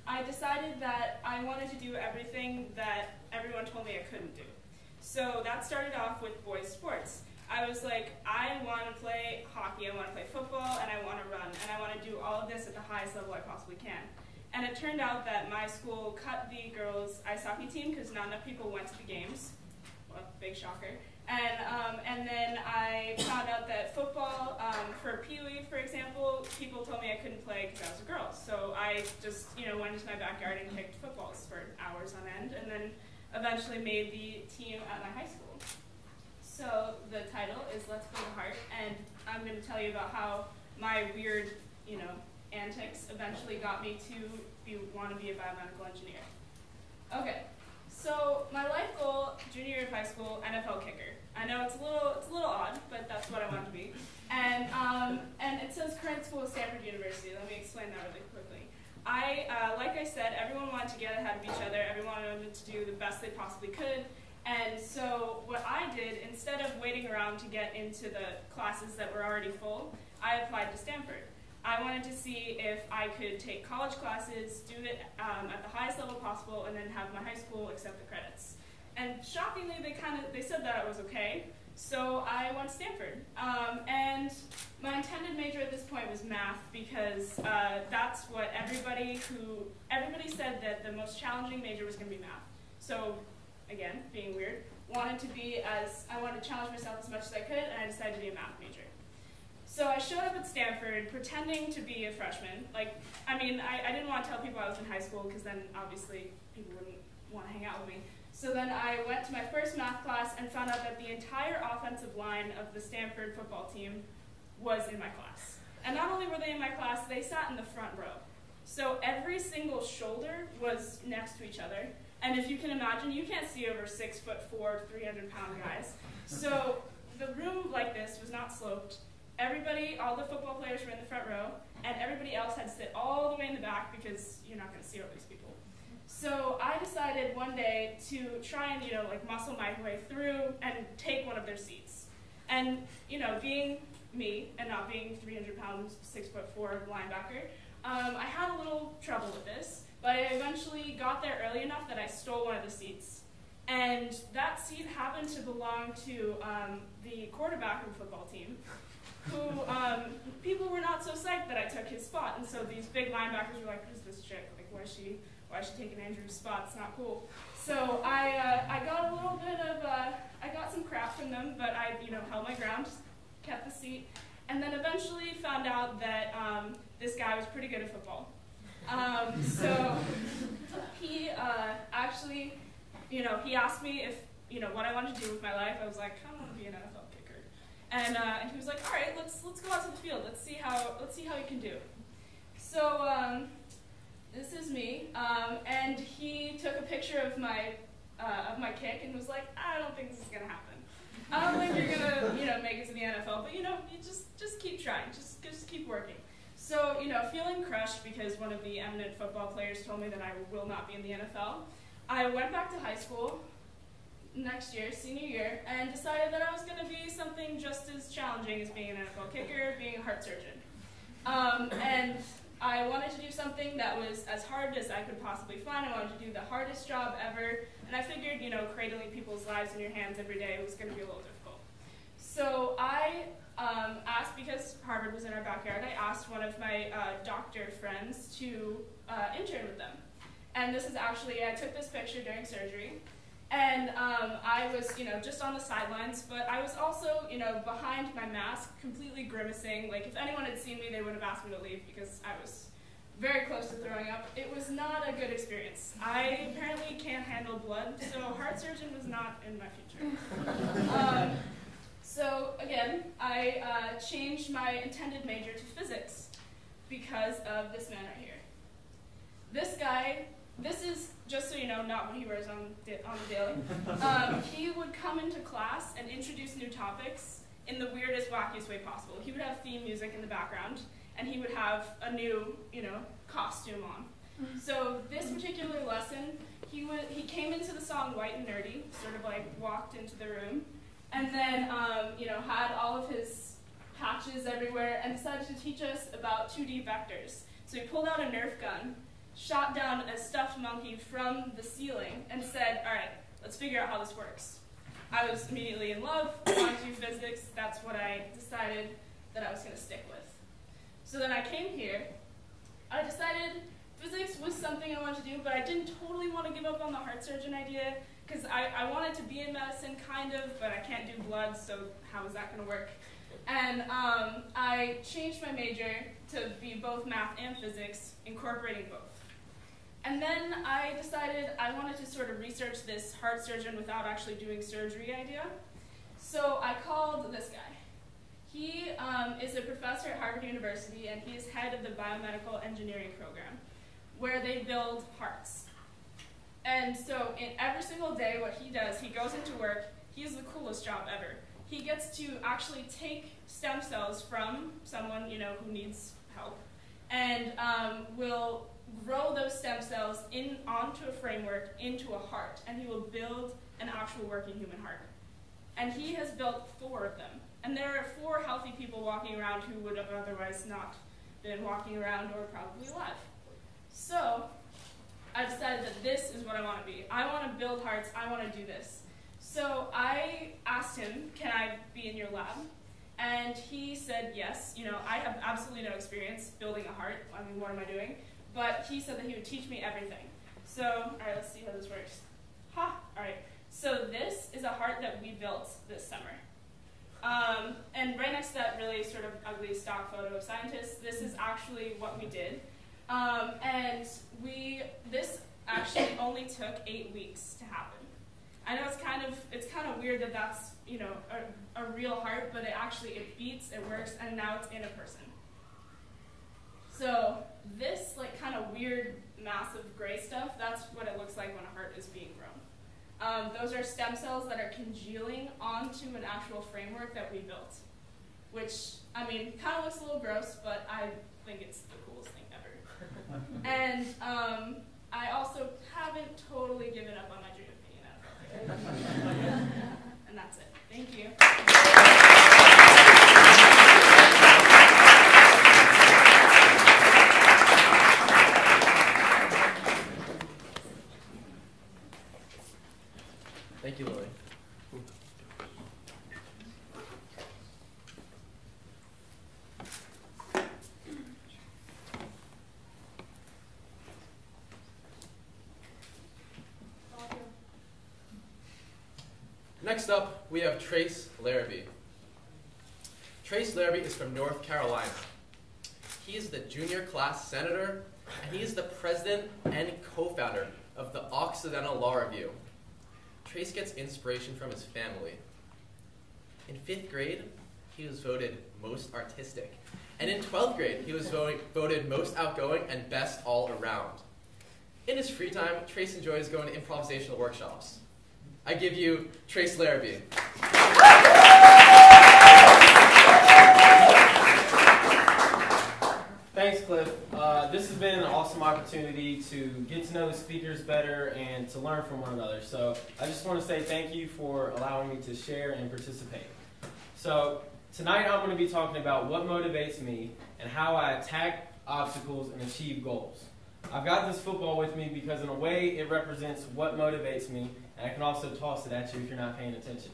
I decided that I wanted to do everything that everyone told me I couldn't do. So that started off with boys' sports. I was like, I want to play hockey, I want to play football, and I want to run, and I want to do all of this at the highest level I possibly can. And it turned out that my school cut the girls' ice hockey team because not enough people went to the games. Well, big shocker. And then I found out that football, for Pee Wee, for example, people told me I couldn't play because I was a girl. So I just, went into my backyard and kicked footballs for hours on end, and then eventually made the team at my high school. So the title is Let's Play the Heart, and I'm going to tell you about how my weird, antics eventually got me to want to be a biomedical engineer. Okay. So my life goal, junior year of high school, NFL kicker. I know it's a little odd, but that's what I want to be. And it says current school is Stanford University. Let me explain that really quickly. Like I said, everyone wanted to get ahead of each other. Everyone wanted to do the best they possibly could. And so what I did, instead of waiting around to get into the classes that were already full, I applied to Stanford. I wanted to see if I could take college classes, do it at the highest level possible, and then have my high school accept the credits. And shockingly, they said that it was okay. So I went to Stanford. And my intended major at this point was math because that's what everybody said that the most challenging major was going to be math. So again, being weird, I wanted to challenge myself as much as I could, and I decided to be a math major. So I showed up at Stanford pretending to be a freshman. I didn't want to tell people I was in high school because then obviously people wouldn't want to hang out with me. So then I went to my first math class and found out that the entire offensive line of the Stanford football team was in my class. And not only were they in my class, they sat in the front row. So every single shoulder was next to each other. And if you can imagine, you can't see over 6'4", 300-pound guys. So the room like this was not sloped. All the football players were in the front row, and everybody else had to sit all the way in the back because you're not going to see all these people. So I decided one day to try and, muscle my way through and take one of their seats. And, being me and not being 300 pounds, 6'4" linebacker, I had a little trouble with this, but I eventually got there early enough that I stole one of the seats. And that seat happened to belong to the quarterback of the football team, who people were not so psyched that I took his spot. And so these big linebackers were like, who's this chick? Why is she taking Andrew's spot? It's not cool. So I got a little bit of, I got some crap from them, but I, held my ground, just kept the seat, and then eventually found out that this guy was pretty good at football. So he actually, he asked me if, what I wanted to do with my life. I was like, I want to be an NFL kicker. And he was like, all right, let's go out to the field. Let's see how you can do. So this is me, and he took a picture of my kick and was like, I don't think this is gonna happen. I don't think you're gonna make it to the NFL, but you just keep trying, just keep working. So feeling crushed because one of the eminent football players told me that I will not be in the NFL, I went back to high school next year, senior year, and decided that I was going to be something just as challenging as being an NFL kicker, being a heart surgeon. And I wanted to do something that was as hard as I could possibly find. I wanted to do the hardest job ever, and I figured, cradling people's lives in your hands every day was going to be a little difficult. So I asked, because Harvard was in our backyard, I asked one of my doctor friends to intern with them. And this is actually, I took this picture during surgery. And I was, just on the sidelines, but I was also, behind my mask, completely grimacing. Like, if anyone had seen me, they would have asked me to leave because I was very close to throwing up. It was not a good experience. I apparently can't handle blood, so heart surgeon was not in my future. So again, I changed my intended major to physics because of this man right here. this is, just so you know, not what he wears on the daily. He would come into class and introduce new topics in the weirdest, wackiest way possible. He would have theme music in the background, and he would have a new, costume on. So this particular lesson, he came into the song White and Nerdy, sort of like walked into the room, and then, had all of his patches everywhere, and decided to teach us about 2D vectors. So he pulled out a Nerf gun, shot down a stuffed monkey from the ceiling, and said, all right, let's figure out how this works. I was immediately in love, wanted to do physics. That's what I decided that I was going to stick with. So then I came here. I decided physics was something I wanted to do, but I didn't totally want to give up on the heart surgeon idea, because I wanted to be in medicine, kind of, but I can't do blood, so how is that going to work? And I changed my major to be both math and physics, incorporating both. And then I decided I wanted to sort of research this heart surgeon without actually doing surgery idea. So I called this guy. He is a professor at Harvard University, and he is head of the biomedical engineering program, where they build hearts. And so in every single day, what he does, he goes into work. He has the coolest job ever. He gets to actually take stem cells from someone who needs help, and will grow those stem cells onto a framework into a heart, and he will build an actual working human heart. And he has built 4 of them. And there are 4 healthy people walking around who would have otherwise not been walking around or probably alive. So I decided that this is what I want to be. I want to build hearts. I want to do this. So I asked him, can I be in your lab? And he said yes. I have absolutely no experience building a heart. I mean, what am I doing? But he said that he would teach me everything. So, all right, let's see how this works. All right. So this is a heart that we built this summer. And right next to that really sort of ugly stock photo of scientists, this is actually what we did. And this actually only took 8 weeks to happen. I know it's kind of weird that that's a real heart, but it beats, it works, and now it's in a person. So this kind of weird massive gray stuff, that's what it looks like when a heart is being grown. Those are stem cells that are congealing onto an actual framework that we built, which kind of looks a little gross, but I think it's the coolest thing ever. And I also haven't totally given up on my dream of being an NFL player. And that's it. Thank you.
Thank you, Lily. Next up, we have Trace Larrabee. Trace Larrabee is from North Carolina. He is the junior class senator, and he is the president and co-founder of the Occidental Law Review. Trace gets inspiration from his family. In 5th grade, he was voted most artistic. And in 12th grade, he was voted most outgoing and best all around. In his free time, Trace enjoys going to improvisational workshops. I give you Trace Larrabee.
Thanks, Cliff. This has been an awesome opportunity to get to know the speakers better and to learn from one another. So I just want to say thank you for allowing me to share and participate. So tonight I'm going to be talking about what motivates me and how I attack obstacles and achieve goals. I've got this football with me because in a way it represents what motivates me, and I can also toss it at you if you're not paying attention.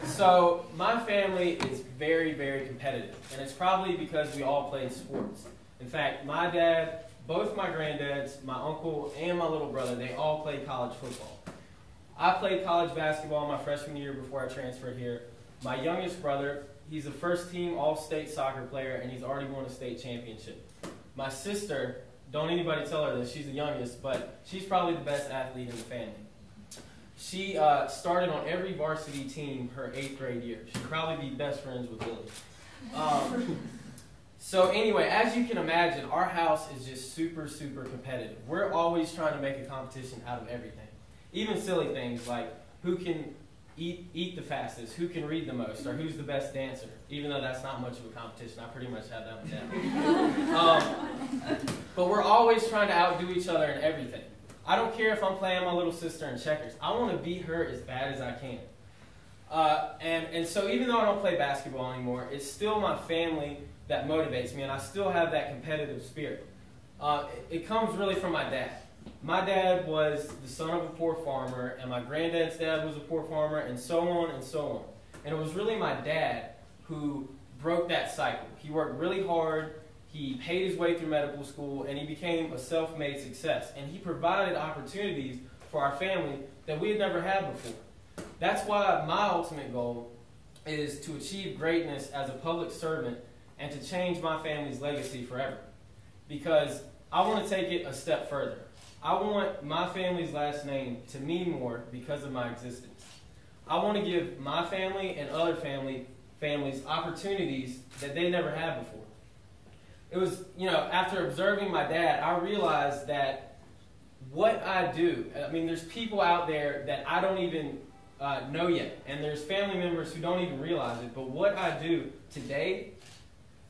So my family is very, very competitive, and it's probably because we all played sports. In fact, my dad, both my granddads, my uncle, and my little brother, they all played college football. I played college basketball my freshman year before I transferred here. My youngest brother, he's a first-team all-state soccer player, and he's already won a state championship. My sister, don't anybody tell her this, she's the youngest, but she's probably the best athlete in the family. She started on every varsity team her 8th grade year. She'd probably be best friends with Lily. So anyway, as you can imagine, our house is just super, super competitive. We're always trying to make a competition out of everything. Even silly things like who can eat the fastest, who can read the most, or who's the best dancer. Even though that's not much of a competition, I pretty much have that one down. But we're always trying to outdo each other in everything. I don't care if I'm playing my little sister in checkers. I want to beat her as bad as I can. And so even though I don't play basketball anymore, it's still my family that motivates me, and I still have that competitive spirit. It comes really from my dad. My dad was the son of a poor farmer, and my granddad's dad was a poor farmer, and so on and so on. And it was really my dad who broke that cycle. He worked really hard, he paid his way through medical school, and he became a self-made success. And he provided opportunities for our family that we had never had before. That's why my ultimate goal is to achieve greatness as a public servant and to change my family's legacy forever. Because I want to take it a step further. I want my family's last name to mean more because of my existence. I want to give my family and other families opportunities that they never had before. It was, after observing my dad, I realized that what I do, there's people out there that I don't even know yet, and there's family members who don't even realize it, but what I do today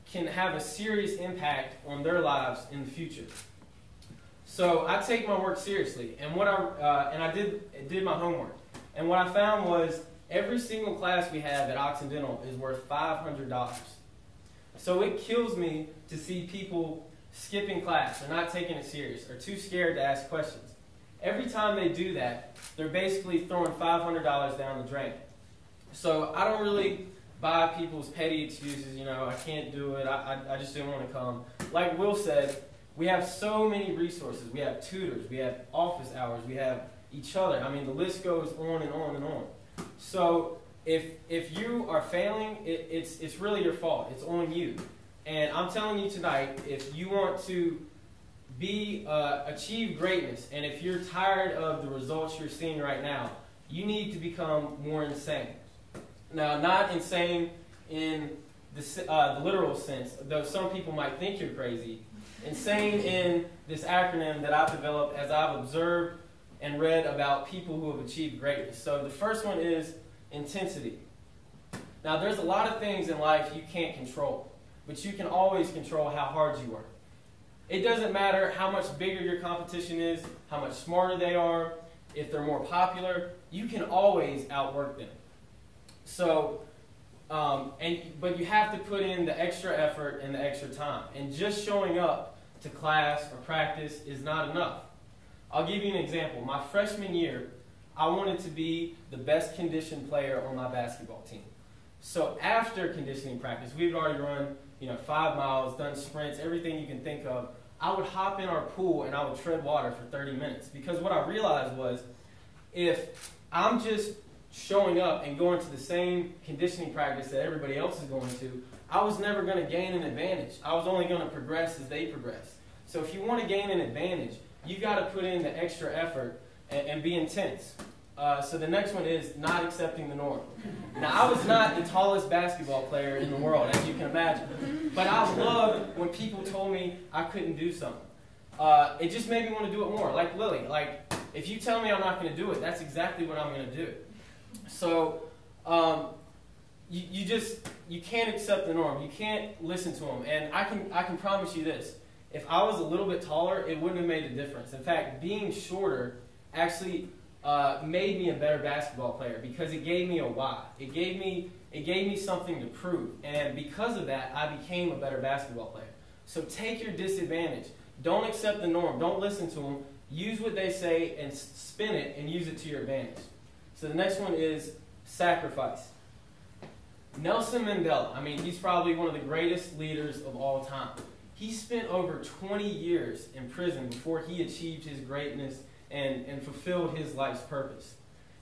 can have a serious impact on their lives in the future. So I take my work seriously, and I did my homework. And what I found was every single class we have at Occidental is worth $500. So it kills me to see people skipping class or not taking it serious or too scared to ask questions. Every time they do that, they're basically throwing $500 down the drain. So I don't really buy people's petty excuses, I can't do it, I just didn't want to come. Like Will said, we have so many resources. We have tutors, we have office hours, we have each other. The list goes on and on and on. So if you are failing, it's really your fault. It's on you. And I'm telling you tonight, if you want to achieve greatness, and if you're tired of the results you're seeing right now, you need to become more insane. Now, not insane in the literal sense, though some people might think you're crazy. Insane in this acronym that I've developed as I've observed and read about people who have achieved greatness. So the first one is intensity. Now, there's a lot of things in life you can't control, but you can always control how hard you work. It doesn't matter how much bigger your competition is, how much smarter they are, if they're more popular, you can always outwork them. So, but you have to put in the extra effort and the extra time. And just showing up to class or practice is not enough. I'll give you an example. My freshman year, I wanted to be the best conditioned player on my basketball team. So after conditioning practice, we'd already run 5 miles, done sprints, everything you can think of. I would hop in our pool and I would tread water for 30 minutes. Because what I realized was, if I'm just showing up and going to the same conditioning practice that everybody else is going to, I was never going to gain an advantage. I was only going to progress as they progress. So if you want to gain an advantage, you got to put in the extra effort and be intense. So the next one is not accepting the norm. Now, I was not the tallest basketball player in the world, as you can imagine. But I loved when people told me I couldn't do something. It just made me want to do it more. Like Lily, if you tell me I'm not going to do it, that's exactly what I'm going to do. So you can't accept the norm. You can't listen to them. And I can promise you this. If I was a little bit taller, it wouldn't have made a difference. In fact, being shorter actually made me a better basketball player because it gave me a why. It gave me something to prove. And because of that, I became a better basketball player. So take your disadvantage. Don't accept the norm. Don't listen to them. Use what they say and spin it and use it to your advantage. So the next one is sacrifice. Nelson Mandela, he's probably one of the greatest leaders of all time. He spent over 20 years in prison before he achieved his greatness and fulfilled his life's purpose.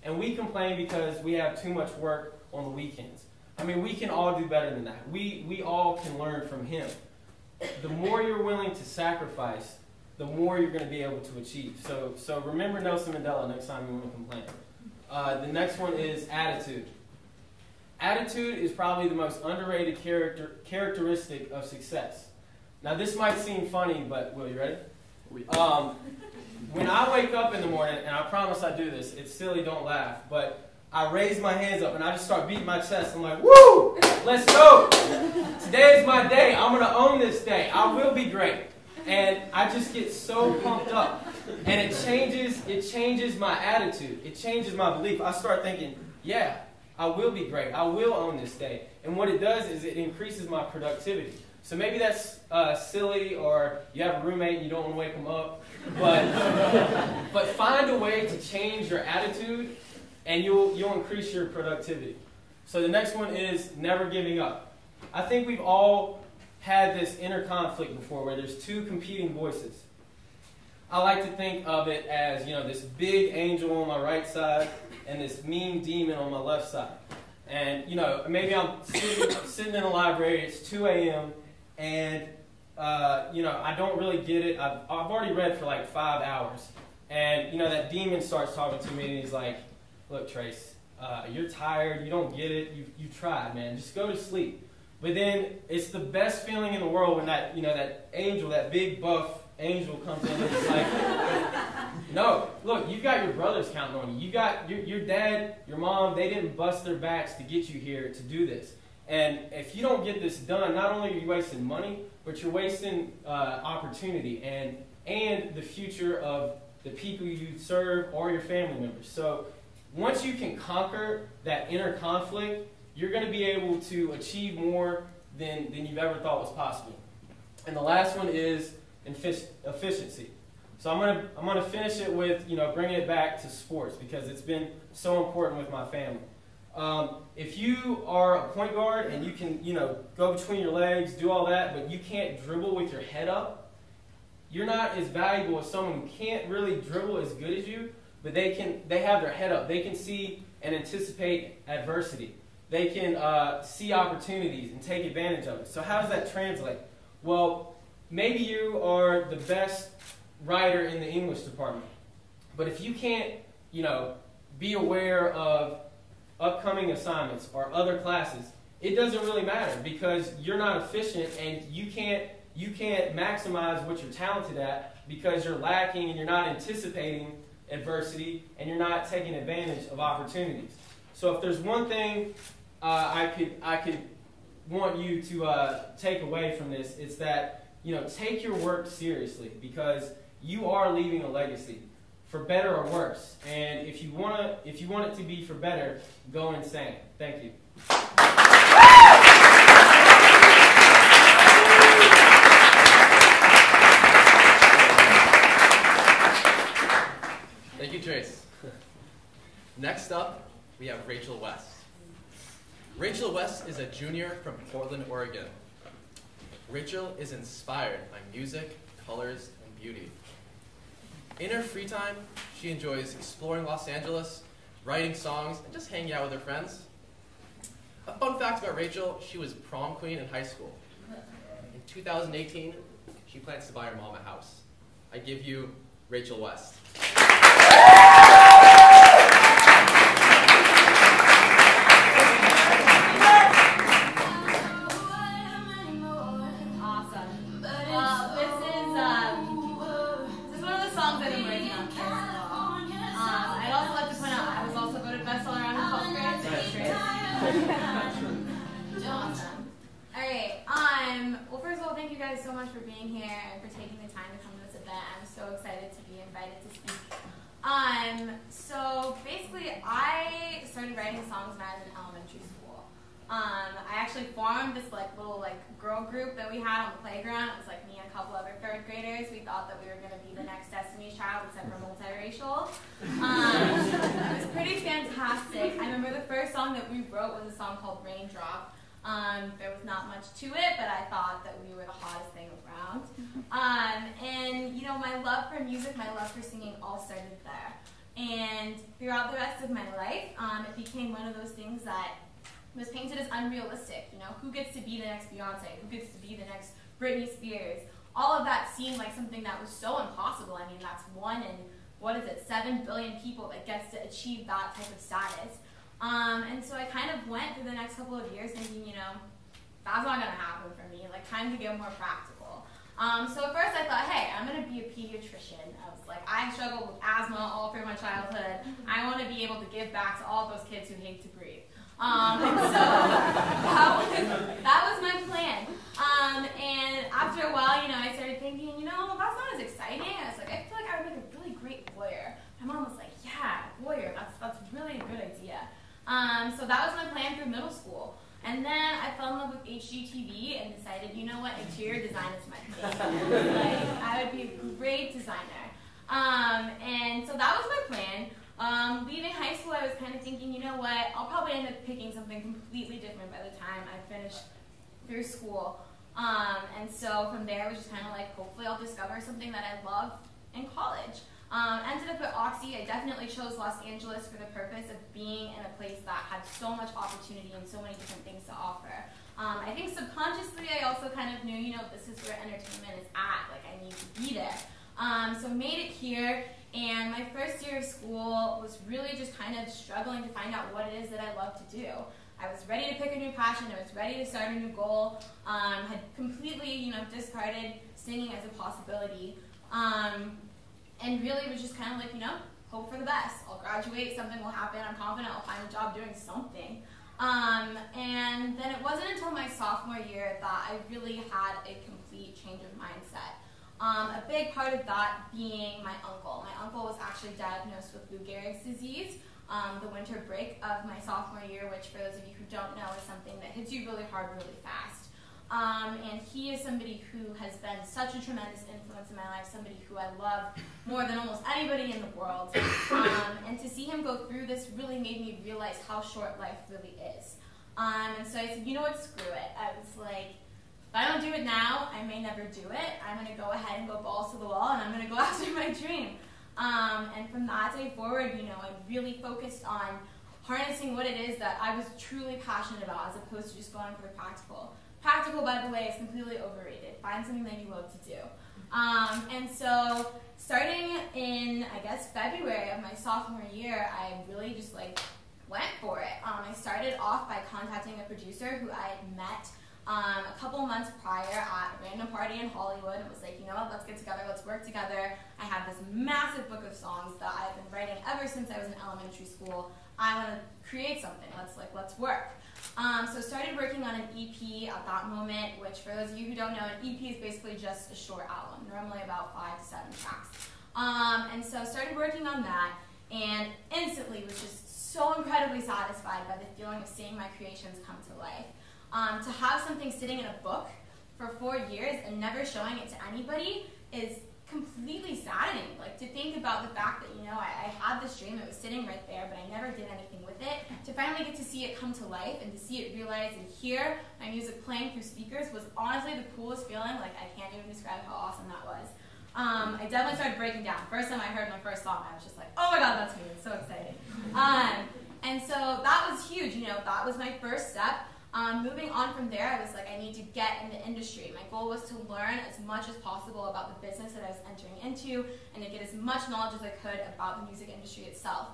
And we complain because we have too much work on the weekends. We can all do better than that. We all can learn from him. The more you're willing to sacrifice, the more you're going to be able to achieve. So remember Nelson Mandela next time you want to complain. The next one is attitude. attitude is probably the most underrated characteristic of success. Now, this might seem funny, but Will, you ready? When I wake up in the morning, and I promise I do this, it's silly, don't laugh, but I raise my hands up and I just start beating my chest. I'm like, woo! Let's go! Today is my day. I'm going to own this day. I will be great. And I just get so pumped up. And it changes my attitude. It changes my belief. I start thinking, yeah, I will be great. I will own this day. And what it does is it increases my productivity. So maybe that's silly, or you have a roommate and you don't want to wake them up. But find a way to change your attitude, and you'll increase your productivity. So the next one is never giving up. I think we've all had this inner conflict before where there's two competing voices. I like to think of it as, this big angel on my right side and this mean demon on my left side. And, maybe I'm sitting in a library, it's 2 a.m., and, I don't really get it. I've already read for like 5 hours. And, that demon starts talking to me, and he's like, look, Trace, you're tired, you don't get it, you tried, man, just go to sleep. But then it's the best feeling in the world when that, that angel, that big buff angel comes in and it's like, no, look, you've got your brothers counting on you. You got your dad, your mom, they didn't bust their backs to get you here to do this. And if you don't get this done, not only are you wasting money, but you're wasting opportunity and the future of the people you serve or your family members. So once you can conquer that inner conflict, you're going to be able to achieve more than you've ever thought was possible. And the last one is efficiency. So I'm going to finish it with bringing it back to sports because it's been so important with my family. If you are a point guard and you can go between your legs, do all that, but you can't dribble with your head up, you're not as valuable as someone who can't really dribble as good as you, but they have their head up. They can see and anticipate adversity. They can see opportunities and take advantage of it. So how does that translate? Well, maybe you are the best writer in the English department, but if you can't, be aware of upcoming assignments or other classes, it doesn't really matter because you're not efficient and you can't maximize what you're talented at because you're lacking and you're not anticipating adversity and you're not taking advantage of opportunities. So if there's one thing I could want you to take away from this, it's that take your work seriously because you are leaving a legacy, for better or worse. And if you want it to be for better, go insane. Thank you.
Thank you, Trace. Next up, we have Rachel West. Rachel West is a junior from Portland, Oregon. Rachel is inspired by music, colors, and beauty. In her free time, she enjoys exploring Los Angeles, writing songs, and just hanging out with her friends. A fun fact about Rachel, she was prom queen in high school. In 2018, she plans to buy her mom a house. I give you Rachel West.
So much for being here and for taking the time to come to this event. I'm so excited to be invited to speak. So basically, I started writing songs when I was in elementary school. I actually formed this little girl group that we had on the playground. It was me and a couple other third graders. We thought that we were going to be the next Destiny's Child, except for multiracial. It was pretty fantastic. I remember the first song that we wrote was a song called Raindrop. There was not much to it, but I thought that we were the hottest thing around. And my love for music, my love for singing all started there. And throughout the rest of my life, it became one of those things that was painted as unrealistic. Who gets to be the next Beyonce? Who gets to be the next Britney Spears? All of that seemed like something that was so impossible. I mean, that's 1 in, 7 billion people that gets to achieve that type of status. And so I kind of went through the next couple of years thinking, you know, that's not going to happen for me. Like, time to get more practical. So at first I thought, hey, I'm going to be a pediatrician. I was like, I struggled with asthma all through my childhood. I want to be able to give back to all those kids who hate to breathe. And so that was my plan. And after a while, you know, I started thinking, you know, that's not as exciting. I was like, I feel like I would make a really great lawyer. My mom was like, yeah, lawyer, that's really a good idea. So that was my plan through middle school. And then I fell in love with HGTV and decided, you know what, interior design is my thing. Like, I would be a great designer. And so that was my plan. Leaving high school, I was kind of thinking, you know what, I'll probably end up picking something completely different by the time I finish through school. And so from there, it was just kind of like, hopefully I'll discover something that I love in college. Ended up at Oxy. I definitely chose Los Angeles for the purpose of being in a place that had so much opportunity and so many different things to offer. I think subconsciously I also kind of knew, you know, this is where entertainment is at. Like, I need to be there. So made it here, and my first year of school was really just kind of struggling to find out what it is that I love to do. I was ready to pick a new passion. I was ready to start a new goal. Had completely, you know, discarded singing as a possibility. And really was just kind of like, you know, hope for the best. I'll graduate, something will happen, I'm confident I'll find a job doing something. And then it wasn't until my sophomore year that I really had a complete change of mindset. A big part of that being my uncle. My uncle was actually diagnosed with Lou Gehrig's disease, the winter break of my sophomore year, which for those of you who don't know is something that hits you really hard, really fast. And he is somebody who has been such a tremendous influence in my life, somebody who I love more than almost anybody in the world. And to see him go through this really made me realize how short life really is. And so I said, you know what, screw it. I was like, if I don't do it now, I may never do it. I'm going to go ahead and go balls to the wall, and I'm going to go after my dream. And from that day forward, you know, I really focused on harnessing what it is that I was truly passionate about, as opposed to just going for the practical. Practical, by the way, is completely overrated. Find something that you love to do. And so starting in, I guess, February of my sophomore year, I really just like went for it. I started off by contacting a producer who I had met a couple months prior at a random party in Hollywood, and was like, you know what, let's get together, let's work together. I have this massive book of songs that I've been writing ever since I was in elementary school. I want to create something. Let's work. So started working on an EP at that moment, which for those of you who don't know, an EP is basically just a short album, normally about 5 to 7 tracks. And so started working on that, and instantly was just so incredibly satisfied by the feeling of seeing my creations come to life. To have something sitting in a book for 4 years and never showing it to anybody is completely saddening. Like, to think about the fact that, you know, I had this dream, it was sitting right there, but I never did anything with it. To finally get to see it come to life and to see it realized and hear my music playing through speakers was honestly the coolest feeling. Like, I can't even describe how awesome that was. I definitely started breaking down. First time I heard my first song, I was just like, oh my god, that's me. It's so exciting. And so that was huge. You know, that was my first step. Moving on from there, I was like, I need to get in the industry. My goal was to learn as much as possible about the business that I was entering into, and to get as much knowledge as I could about the music industry itself.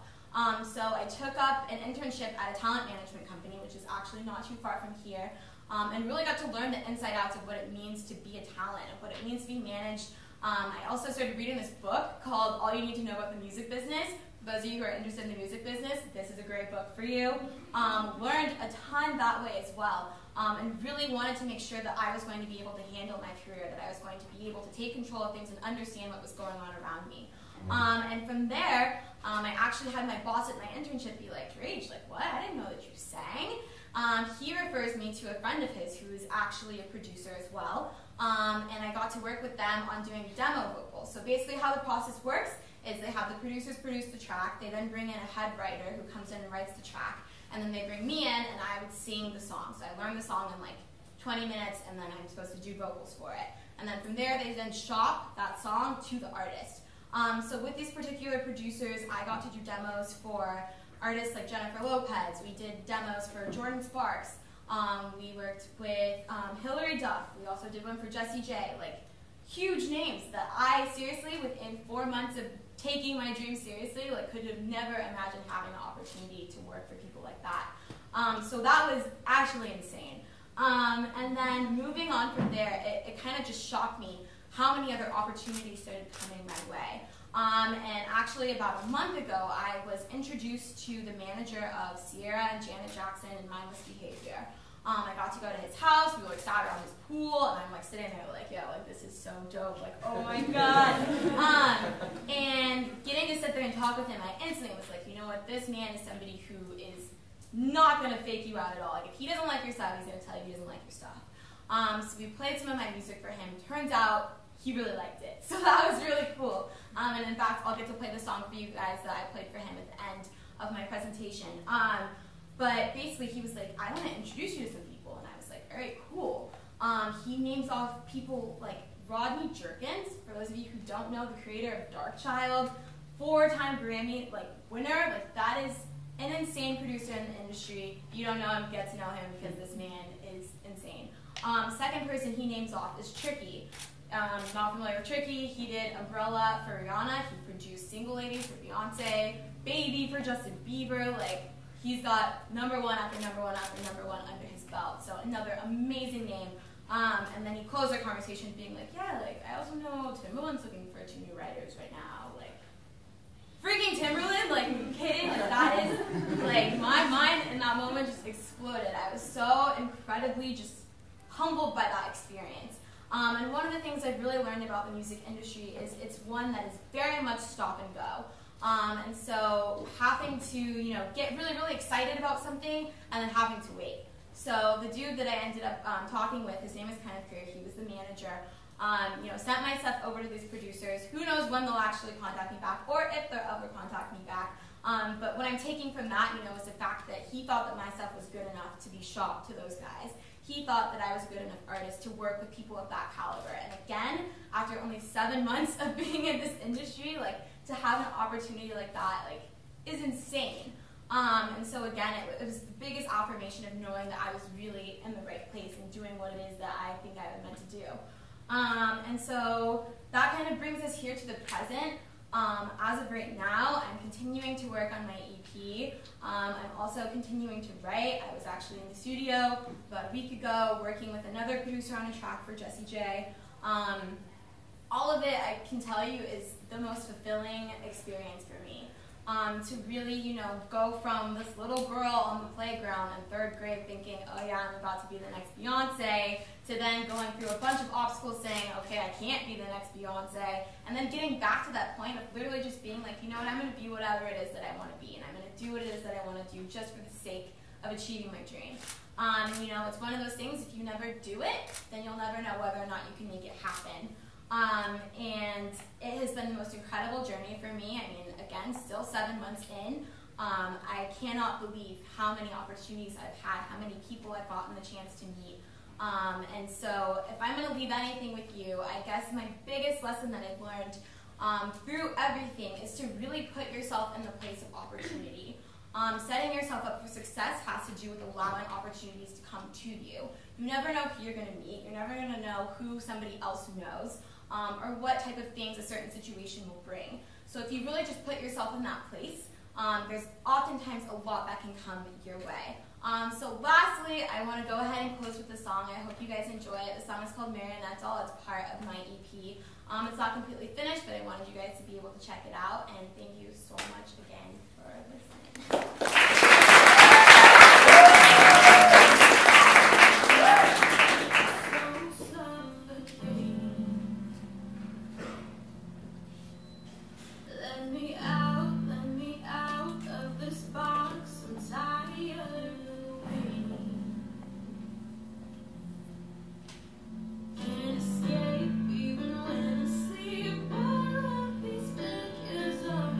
So I took up an internship at a talent management company, which is actually not too far from here, and really got to learn the inside outs of what it means to be a talent, and what it means to be managed. I also started reading this book called All You Need to Know About the Music Business. For those of you who are interested in the music business, this is a great book for you. Learned a ton that way as well, and really wanted to make sure that I was going to be able to handle my career, that I was going to be able to take control of things and understand what was going on around me. And from there, I actually had my boss at my internship be like, Rach, like, what? I didn't know that you sang. He refers me to a friend of his who is actually a producer as well, and I got to work with them on doing demo vocals. So basically how the process works is they have the producers produce the track, they then bring in a head writer who comes in and writes the track, and then they bring me in and I would sing the song. So I learned the song in like 20 minutes, and then I'm supposed to do vocals for it. And then from there, they then shop that song to the artist. So with these particular producers, I got to do demos for artists like Jennifer Lopez. We did demos for Jordan Sparks. We worked with Hilary Duff. We also did one for Jessie J. Like, huge names that I seriously, within 4 months of taking my dream seriously, like could have never imagined having the opportunity to work for people like that. So that was actually insane. And then moving on from there, it kind of just shocked me how many other opportunities started coming my way. And actually about a month ago, I was introduced to the manager of Sierra and Janet Jackson and Mindless Behavior. I got to go to his house, we were like sat around his pool, and I'm like sitting there like, yeah, like this is so dope, like, oh my god. And getting to sit there and talk with him, I instantly was like, you know what, this man is somebody who is not going to fake you out at all. Like, if he doesn't like your stuff, he's going to tell you he doesn't like your stuff. So we played some of my music for him. Turns out he really liked it. So that was really cool. And in fact, I'll get to play the song for you guys that I played for him at the end of my presentation. But basically, he was like, I want to introduce you to some people. And I was like, all right, cool. He names off people like Rodney Jerkins, for those of you who don't know, the creator of Dark Child, 4-time Grammy winner. Like, that is an insane producer in the industry. If you don't know him, get to know him because this man is insane. Second person he names off is Tricky. Not familiar with Tricky, he did Umbrella for Rihanna, he produced Single Ladies for Beyonce, Baby for Justin Bieber, like, he's got number one after number one after number one under his belt, so another amazing name. And then he closed our conversation being like, yeah, like, I also know Timbaland's looking for 2 new writers right now, like, freaking Timberland, like, are you kidding? Like, that is, like, my mind in that moment just exploded. I was so incredibly just humbled by that experience. And one of the things I've really learned about the music industry is it's one that is very much stop and go. And so having to, you know, get really, really excited about something and then having to wait. So the dude that I ended up talking with, his name is Kenneth Greer, he was the manager, you know, sent my stuff over to these producers. Who knows when they'll actually contact me back or if they'll ever contact me back. But what I'm taking from that, you know, is the fact that he thought that my stuff was good enough to be shopped to those guys. He thought that I was a good enough artist to work with people of that caliber. And again, after only 7 months of being in this industry, like, to have an opportunity like that, like, is insane. And so again, it was the biggest affirmation of knowing that I was really in the right place and doing what it is that I think I was meant to do. And so that kind of brings us here to the present. As of right now, I'm continuing to work on my EP. I'm also continuing to write. I was actually in the studio about a week ago working with another producer on a track for Jessie J. All of it, I can tell you, is the most fulfilling experience for me. To really, you know, go from this little girl on the playground in 3rd grade thinking, oh yeah, I'm about to be the next Beyonce, to then going through a bunch of obstacles saying, okay, I can't be the next Beyonce, and then getting back to that point of literally just being like, you know what, I'm going to be whatever it is that I want to be, and I'm going to do what it is that I want to do just for the sake of achieving my dream. You know, it's one of those things, if you never do it, then you'll never know whether or not you can make it happen. And it has been the most incredible journey for me. I mean, again, still 7 months in. I cannot believe how many opportunities I've had, how many people I've gotten the chance to meet. And so if I'm going to leave anything with you, I guess my biggest lesson that I've learned through everything is to really put yourself in the place of opportunity. Setting yourself up for success has to do with allowing opportunities to come to you. You never know who you're going to meet. You're never going to know who somebody else knows. Or what type of things a certain situation will bring. So if you really just put yourself in that place, there's oftentimes a lot that can come your way. So lastly, I want to go ahead and close with the song. I hope you guys enjoy it. The song is called Marionette Doll. It's part of my EP. It's not completely finished, but I wanted you guys to be able to check it out. And thank you so much again for listening.
Escape even when asleep, all of these figures are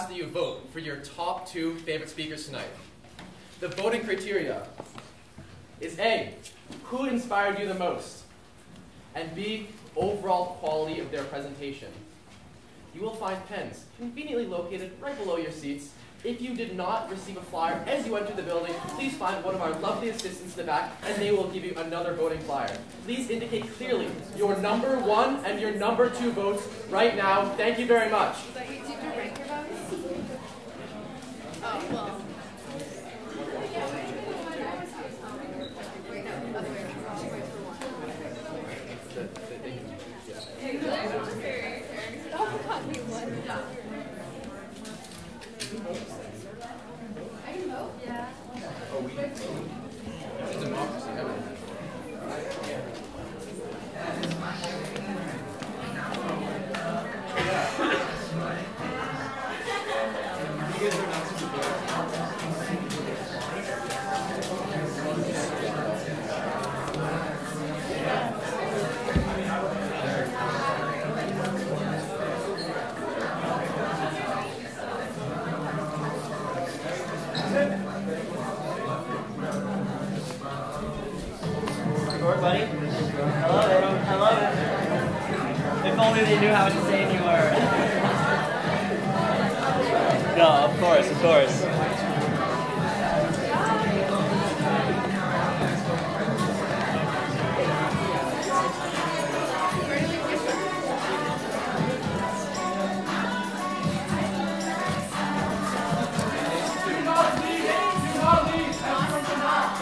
ask that you vote for your top 2 favorite speakers tonight. The voting criteria is A, who inspired you the most, and B, overall quality of their presentation. You will find pens conveniently located right below your seats. If you did not receive a flyer as you entered the building, please find one of our lovely assistants in the back and they will give you another voting flyer. Please indicate clearly your number 1 and your number 2 votes right now. Thank you very much.
Did you rank your votes? Oh, well. I can vote? Yeah.
It's a democracy, haven't we?
Short, buddy. Hello. If only they knew how insane you were. No, of course.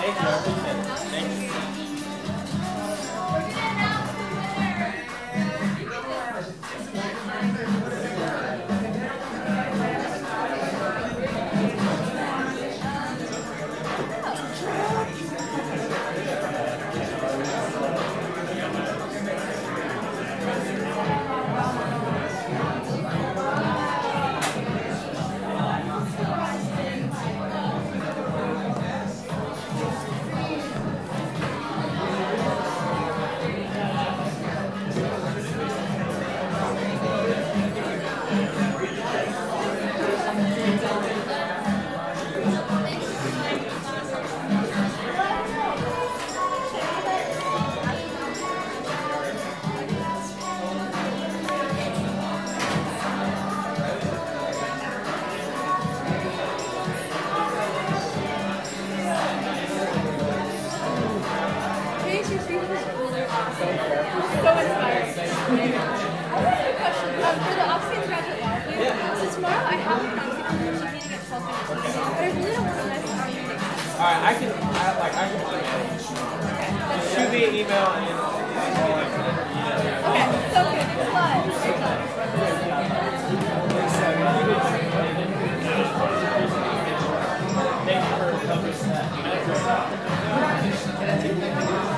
Thank you. Thank you.
So inspiring. I have a question. For the Oxypreneurship graduate law review, so tomorrow I have a Oxypreneurship meeting at 12:15, but I really don't want to miss our meeting.
Alright, I can manage. Just shoot me an email and
Okay, so good. Thanks a lot.
thank you for covering that.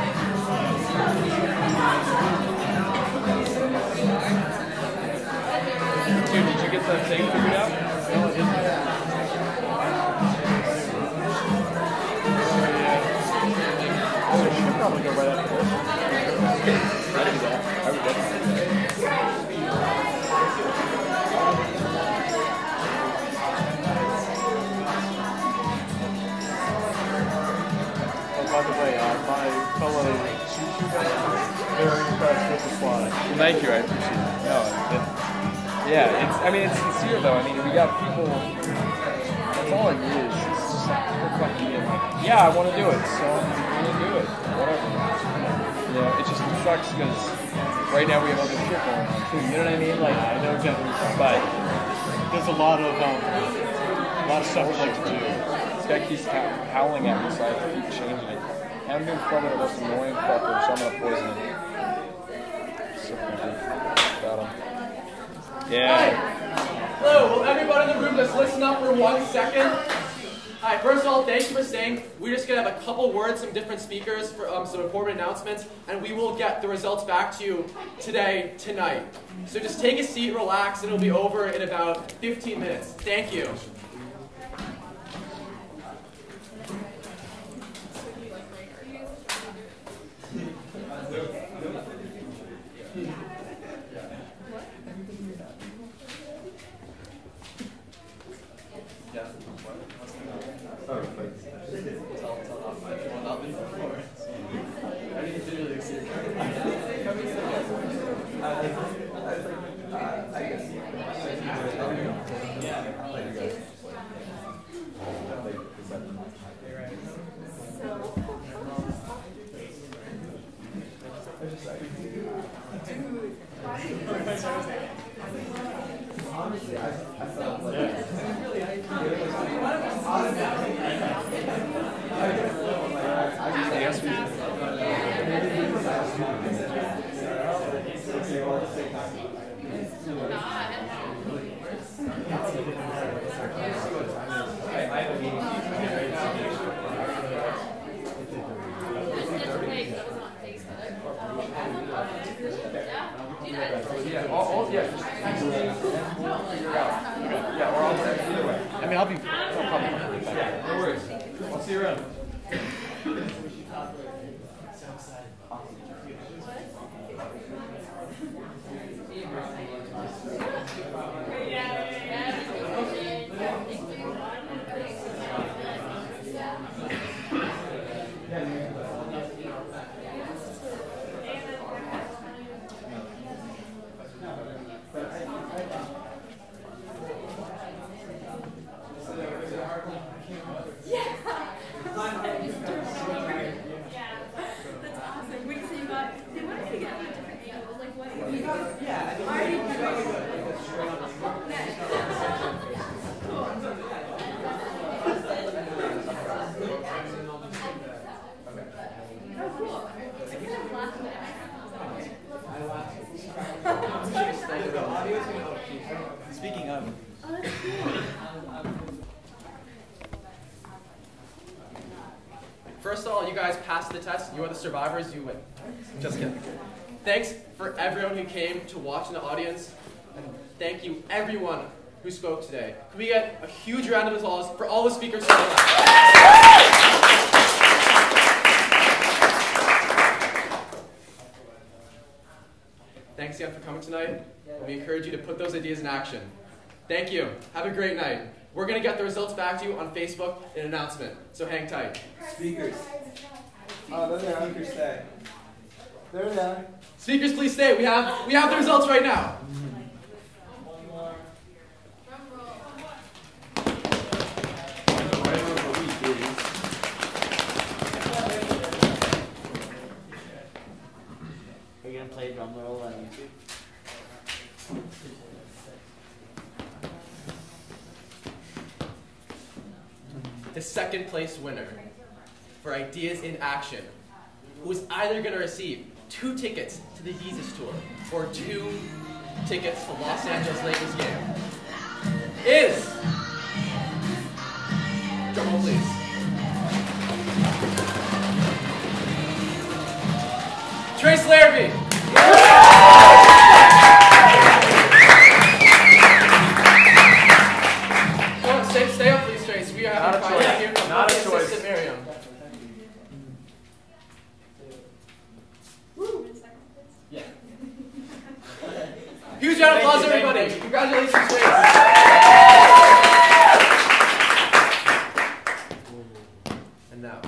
Dude, did you get the thing figured out? No, it didn't.
Oh, we should probably go right after this. I would do that. I would definitely. By the way, my fellow sushi guys, very impressed with the slide.
Well, thank you, I appreciate it. No, it's sincere though. I mean, we got people, that's all it is. It's just like people fucking in like, yeah, I want to do it, so I'm going to do it, whatever. You know, it just sucks because right now we have other shit going on too, you know what I mean? Like,
I know exactly what you're talking about. There's a lot of stuff we'd like to do.
this guy keeps howling at me, so I have to keep changing it. And I'm doing fun with the most annoying fucker, so I'm going to poison him. So got him. Yeah.
Hi. Hello, will everybody in the room just listen up for 1 second? Hi, first of all, thank you for staying. We're just going to have a couple words from different speakers for some important announcements, and we will get the results back to you tonight. So just take a seat, relax, and it'll be over in about 15 minutes. Thank you. guys passed the test, you are the survivors, you win. Just kidding. Thanks for everyone who came to watch in the audience, and thank you everyone who spoke today. Can we get a huge round of applause for all the speakers? Thanks again for coming tonight. We encourage you to put those ideas in action. Thank you. Have a great night. We're going to get the results back to you on Facebook in an announcement, so hang tight.
Speakers. Oh, those are speakers stay.
There they are.
Speakers, please stay. We have the results right now.
Are you going to play a drum roll on YouTube?
The second place winner for Ideas in Action, who is either going to receive 2 tickets to the Jesus Tour or 2 tickets to Los Angeles Lakers game, is, drum roll please, Trace Larrabee. Stay up, please, Trace. We are having a choice here from
Not a choice.
Assistant Miriam. Yeah. Huge round of applause, everybody. Congratulations, Trace. And now,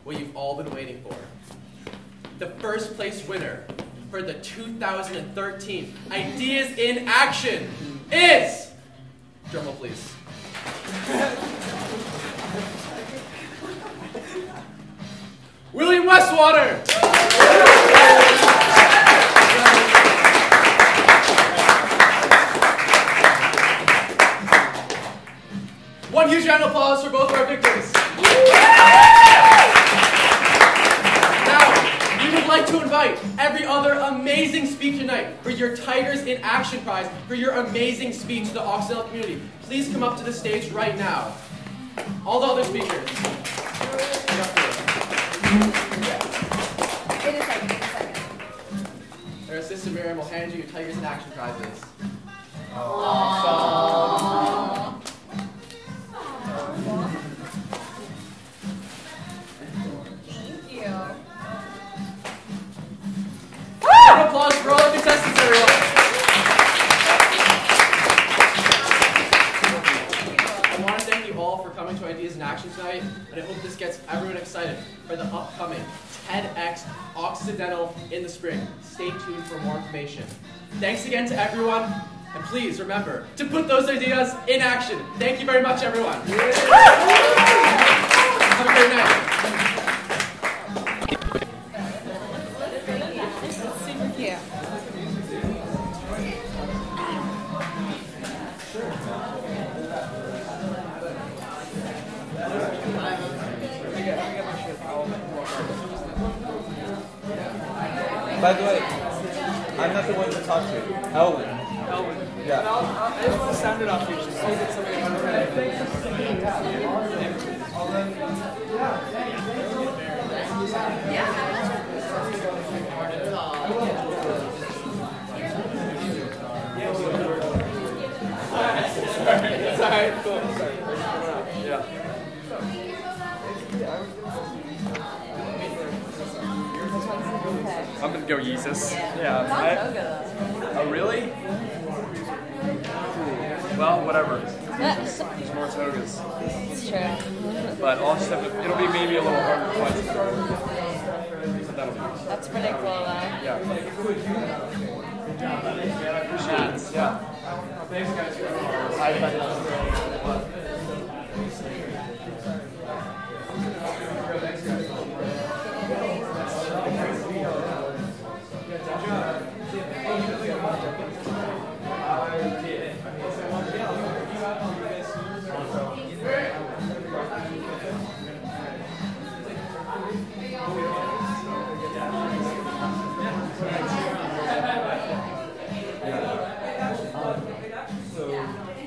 what you've all been waiting for. The first place winner for the 2013 Ideas in Action is, drum roll please, William Westwater. One huge round of applause for both of our victors. Now, we would like to invite every other amazing speaker tonight for your Tigers in Action prize for your amazing speech to the Occidental community. Please come up to the stage right now. All the other speakers.
Wait a second.
Our assistant Miriam will hand you your Tigers in Action prizes.
Thank you.
Round of applause for all our contestants, everyone. I want to thank you all for coming to Ideas in Action tonight, and I hope this gets everyone excited for the upcoming TEDx Occidental in the spring. Stay tuned for more information. Thanks again to everyone, and please remember to put those ideas in action. Thank you very much, everyone. Have a great night.
Super cute.
By the way, I'm not the one to talk to. Elwin. Yeah.
I just want to sound it off you. Just say that somebody
It's alright, cool.
Yeah.
I'm gonna go Yeezus.
Yeah.
Oh, really? Well, whatever. There's more togas.
It's true.
But I'll just have to, it'll be maybe a little harder to find some. But that'll be nice.
That's pretty cool, though.
Yeah. I appreciate it. Yeah.
Thanks, guys.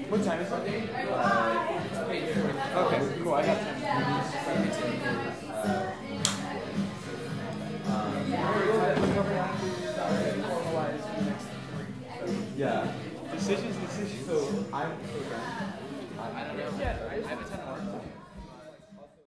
What time is it? Okay, cool. I got time. Yeah. Decisions. So I'm